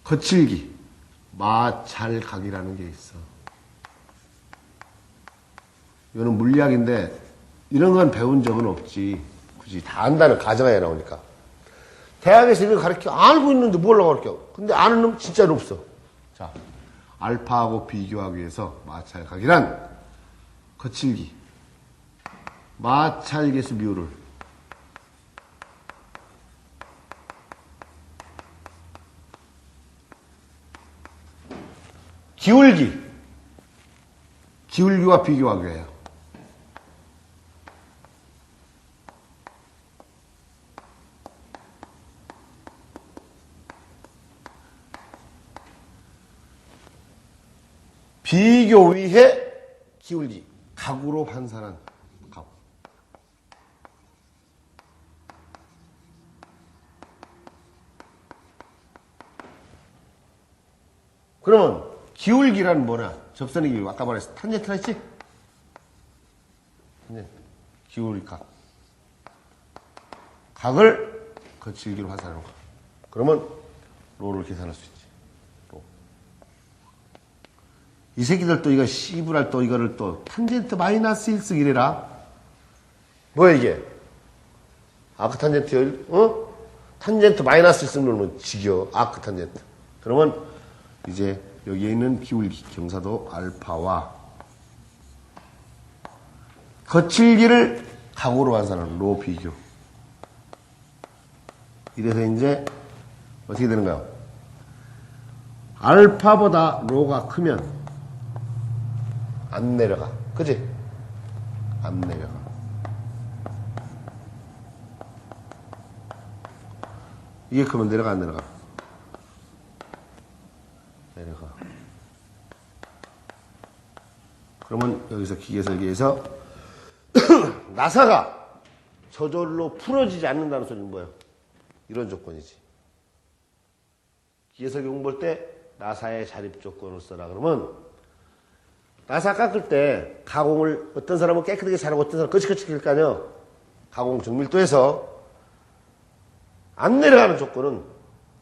거칠기, 마찰각이라는 게 있어. 이거는 물리학인데 이런 건 배운 적은 없지. 굳이 다 안다는 가정하에 나오니까. 대학에서 이걸 가르쳐 알고 있는데 뭘 가르쳐? 근데 아는 놈 진짜로 없어. 자, 알파하고 비교하기 위해서 마찰각이란 거칠기, 마찰계수 비율을 기울기와 비교하기 위해요. 비교 위해 기울기, 각으로 환산한 각. 그러면 기울기란 뭐냐? 접선의 기울기. 아까 말했어. 탄젠트라 했지? 기울기 각. 각을 거칠기로 환산하는 거. 그러면 로를 계산할 수 있지. 로. 이 새끼들 또 이거 씨부랄 또 이거를 또 탄젠트 마이너스 1씩 이래라. 뭐야 이게? 아크 탄젠트, 어? 탄젠트 마이너스 1씩 누르면 지겨. 아크 탄젠트. 그러면 이제 여기에 있는 기울기 경사도 알파와 거칠기를 각으로 환산하는 로 비교. 이래서 이제 어떻게 되는가요? 알파보다 로가 크면 안 내려가. 그지? 안 내려가. 이게 크면 내려가 안 내려가? 내려가. 그러면 여기서 기계설계에서 나사가 저절로 풀어지지 않는다는 소리는 뭐예요? 이런 조건이지. 기계설계 공부할 때 나사의 자립 조건을 써라 그러면 나사 깎을 때 가공을 어떤 사람은 깨끗하게 잘하고 어떤 사람은 거칠거칠 할 거 아니에요. 가공 정밀도에서 안 내려가는 조건은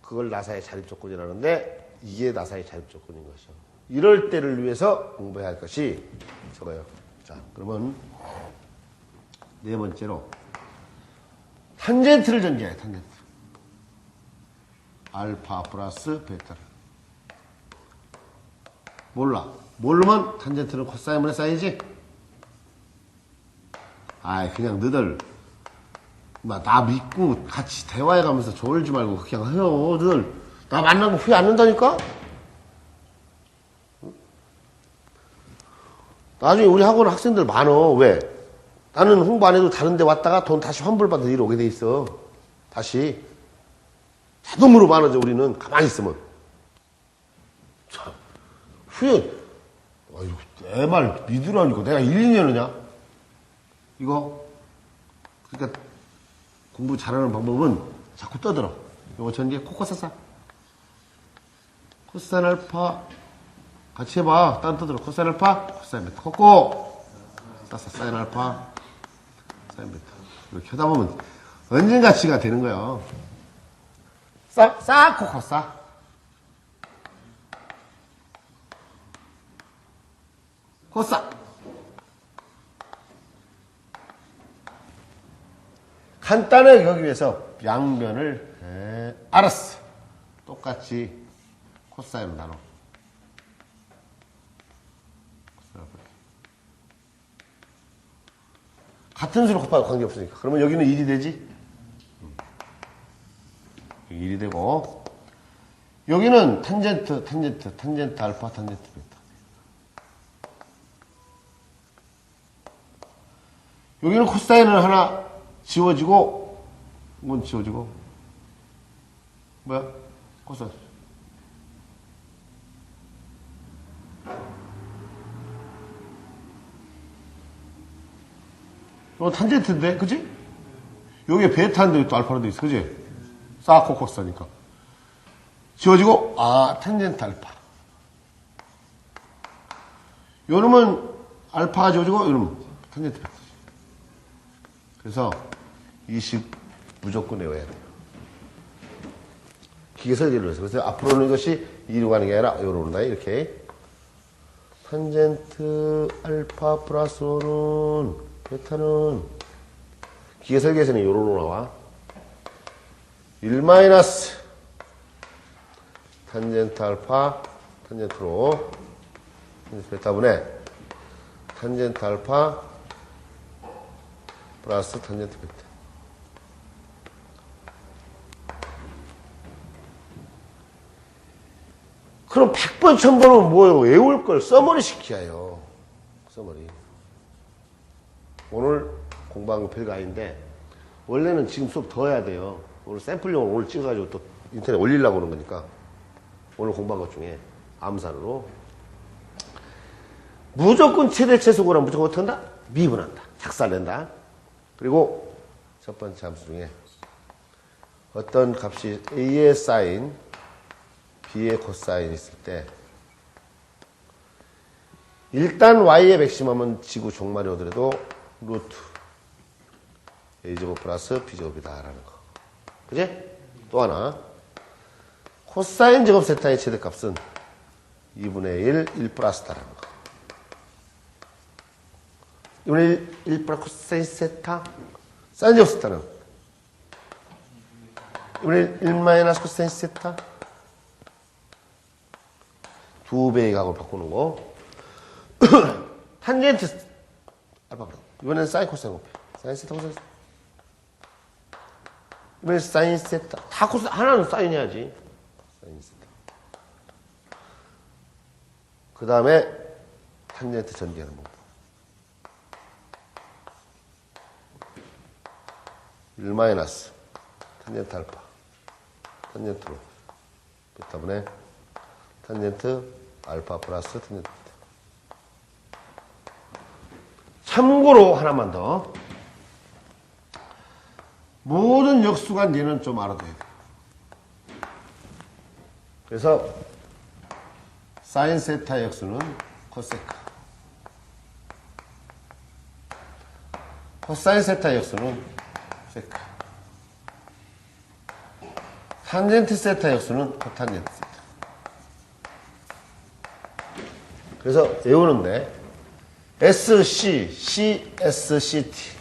그걸 나사의 자립 조건이라는데 이게 나사의 자립 조건인 것이죠. 이럴 때를 위해서 공부해야 할 것이 저거예요. 자, 그러면 네 번째로 탄젠트를 전개해. 탄젠트. 알파 플러스 베타를. 몰라. 모르면 탄젠트는 코사인분의 사인이지? 아이, 그냥 너들 나 믿고 같이 대화해가면서 졸지 말고 그냥 해요. 너들 나 만나면 후회 안 난다니까? 나중에 우리 학원 학생들 많어. 왜? 나는 홍보 안 해도 다른 데 왔다가 돈 다시 환불받아서 이리 오게 돼 있어. 다시. 자동으로 많아져, 우리는. 가만히 있으면. 아유, 내 말 믿으라니까. 내가 1, 2년 하냐? 이거. 그러니까 공부 잘하는 방법은 자꾸 떠들어. 요거 전개 코코사사. 코사인 알파. 같이 해봐. 딴 떠들어. 코사인 알파. 코사인 베타. 코코. 사사 사인 알파. 사인 베타. 이렇게 하다 보면 언젠가 치가 되는 거야. 싸 코코 싸. 코싸. 간단하게 하기 위해서 양변을 알았어. 똑같이 코사인으로 나눠. 같은 수로 곱하기 관계없으니까. 그러면 여기는 1이 되지? 1이 되고 여기는 탄젠트 알파, 탄젠트 베타. 여기는 코사인을 하나 지워지고 이건 지워지고 뭐야? 코사인. 이거 탄젠트인데, 그지? 여기에 베타인데 또 알파로 돼 있어, 그지? 사코 코사니까. 지워지고, 탄젠트 알파. 요놈은 알파가 지워지고, 요놈은 탄젠트 베타. 그래서 이 식 무조건 외워야 돼요. 기계 설계를 해서. 그래서 앞으로는 이것이 이리로 가는 게 아니라 요로 온다, 이렇게. 탄젠트 알파 플러스 5는 베타는 기계 설계에서는 요로로 나와. 1 마이너스 탄젠트 알파 탄젠트로 탄젠트 베타분의 탄젠트 알파 플러스 탄젠트 베타. 그럼 100번 1000번은 뭐예요? 외울 걸 써머리 시켜요. 써머리. 오늘 공부한 거 별거 아닌데 원래는 지금 수업 더 해야 돼요. 오늘 샘플용을 오늘 찍어가지고 또 인터넷 올리려고 그러는 거니까 오늘 공부한 것 중에 암산으로 무조건 최대 최소고랑 무조건 어떻게 한다? 미분한다. 작살낸다. 그리고 첫 번째 함수 중에 어떤 값이 A의 사인 B의 코사인이 있을 때 일단 Y의 맥시멈은 지구 종말이 오더라도 루트 A제곱 플러스 B제곱이다라는 거. 그지? 또 하나 코사인 제곱 세타의 최대값은 2분의 1 플러스다라는 거. 2분의 1 플러스 코사인 세타 사인 제곱 세타는 2분의 1 마이너스 코사인 세타 2배의 각을 바꾸는 거. 탄젠트 알파 이번엔 사인 코사인 곱해. 사인 세타 코사인 세타. 이번엔 사인 세타. 다 코사인 하나는 사인해야지. 사인 세타. 그 다음에 탄젠트 전개하는 법. 1 마이너스 탄젠트 알파 탄젠트로 베타분의 탄젠트 알파 플러스 탄젠트 베타. 참고로 하나만 더. 모든 역수간 얘는 좀 알아둬야 돼. 그래서 사인 세타 역수는 코세카. 코사인 세타 역수는 세카. 탄젠트 세타 역수는 코탄젠트 세타. 그래서 외우는데 SC, CSCT.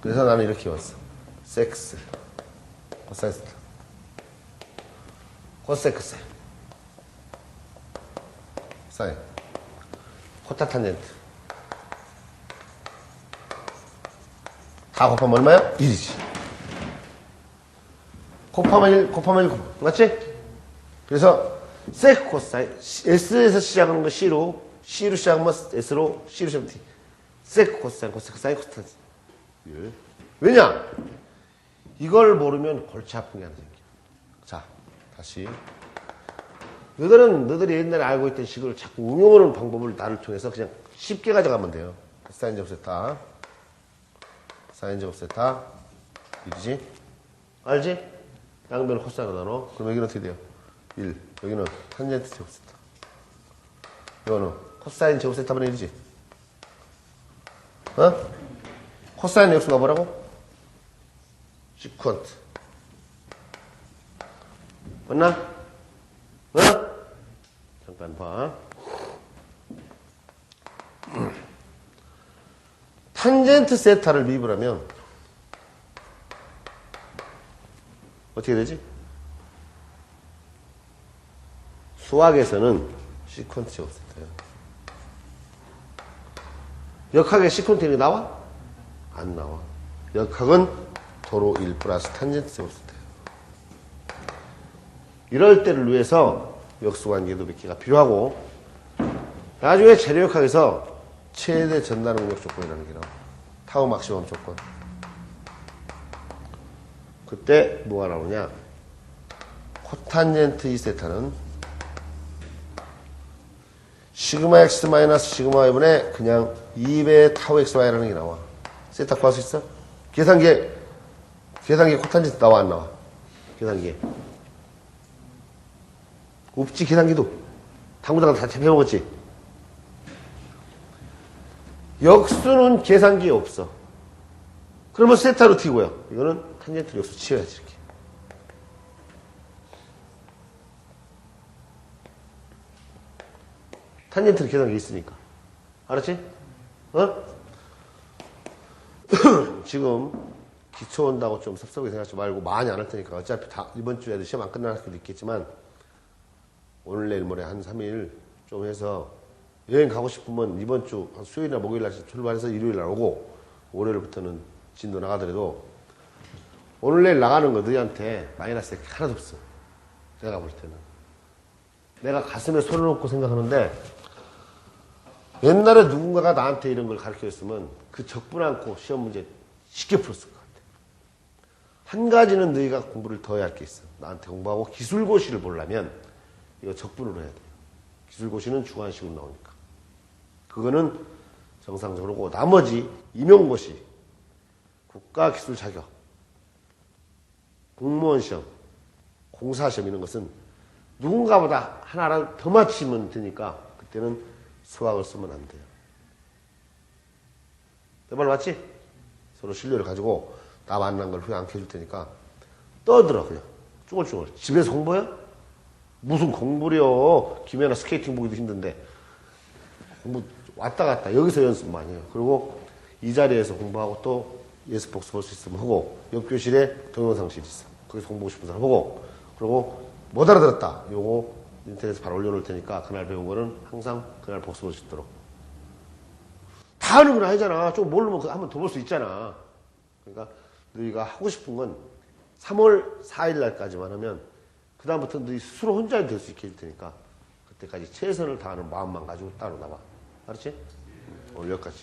그래서 나는 이렇게 외웠어. 섹스, 코사이스타, 코세크세, 사인, 코타 탄젠트. 다 곱하면 얼마야? 1이지. 곱하면 1, 곱하면 1, 맞지? 그래서 세크 코사인, S에서 시작하는 거 C로, C로 시작하면 S로, C로 시작하면 T. 세크 코사인, 코세크 사인, 코타. 왜냐? 이걸 모르면 골치 아픈 게 하나 생겨. 자, 다시. 너희들이 옛날에 알고 있던 식을 자꾸 응용하는 방법을 나를 통해서 그냥 쉽게 가져가면 돼요. 사인 제곱 세타. 사인 제곱 세타. 이지? 알지? 양변을 코사인으로 나눠. 그럼 여기는 어떻게 돼요? 1. 여기는 탄젠트 제곱 세타. 이거는 코사인 제곱 세타분의 1이지? 어? 코사인 역수가 뭐라고? 시퀀트. 맞나? 어? 잠깐 봐. 탄젠트 세타를 미분하면 어떻게 되지? 수학에서는 시퀀트 제곱 세타예요. 역학에 시퀀트 나와? 안 나와. 역학은 도로 1 플러스 탄젠트 제곱 세타예요. 이럴 때를 위해서 역수관계도 몇 개가 필요하고, 나중에 재료역학에서 최대 전달 능력 조건이라는 게 나와. 타우 막시멈 조건. 그때 뭐가 나오냐? 코탄젠트 2세타는 시그마 x 마이너스 시그마 y분의 그냥 2배 타우 x y라는 게 나와. 세타 구할 수 있어? 계산기에 코탄젠트 나와 안 나와? 계산기에. 없지, 계산기도. 당구장 다 해먹었지? 역수는 계산기에 없어. 그러면 세타로 튀고요. 이거는 탄젠트 역수 치워야지, 이렇게. 탄젠트는 계산기에 있으니까. 알았지? 어? 지금 기초 온다고 좀 섭섭하게 생각하지 말고 많이 안 할 테니까 어차피 다 이번 주에도 시험 안 끝날 수도 있겠지만 오늘 내일 모레 한 3일 좀 해서 여행 가고 싶으면 이번 주 수요일이나 목요일 날 출발해서 일요일 날 오고 월요일부터는 진도 나가더라도 오늘 내일 나가는 거 너희한테 마이너스 하나도 없어. 내가 볼 때는. 내가 가슴에 손을 얹고 생각하는데 옛날에 누군가가 나한테 이런 걸 가르쳐줬으면 그 적분 않고 시험 문제 쉽게 풀었을 것 같아. 한 가지는 너희가 공부를 더 해야 할 게 있어. 나한테 공부하고 기술고시를 보려면 이거 적분으로 해야 돼. 기술고시는 주관식으로 나오니까. 그거는 정상적으로 고 나머지 임용고시, 국가기술 자격, 공무원 시험, 공사 시험 이런 것은 누군가보다 하나를 더 맞히면 되니까 그때는 수학을 쓰면 안 돼요. 내 말 맞지? 서로 신뢰를 가지고 나 만난 걸 후회 안 해줄 테니까 떠들어 그냥 쭈글쭈글. 집에서 공부해? 무슨 공부려. 김연아 스케이팅 보기도 힘든데 공부 왔다 갔다 여기서 연습 많이 해요. 그리고 이 자리에서 공부하고 또 예습복습 볼 수 있으면 하고 옆 교실에 동영상실이 있어. 거기서 공부하고 싶은 사람 하고 그리고 못 알아들었다. 요거 인터넷에 바로 올려놓을 테니까 그날 배운 거는 항상 그날 복습할 수 있도록. 다 하는 건 아니잖아. 좀 모르면 한 번 더 볼 수 있잖아. 그러니까 너희가 하고 싶은 건 3월 4일 날까지만 하면 그 다음부터 너희 스스로 혼자 될 수 있게 해줄 테니까 그때까지 최선을 다하는 마음만 가지고 따로 나와. 알았지? 오늘 여기까지.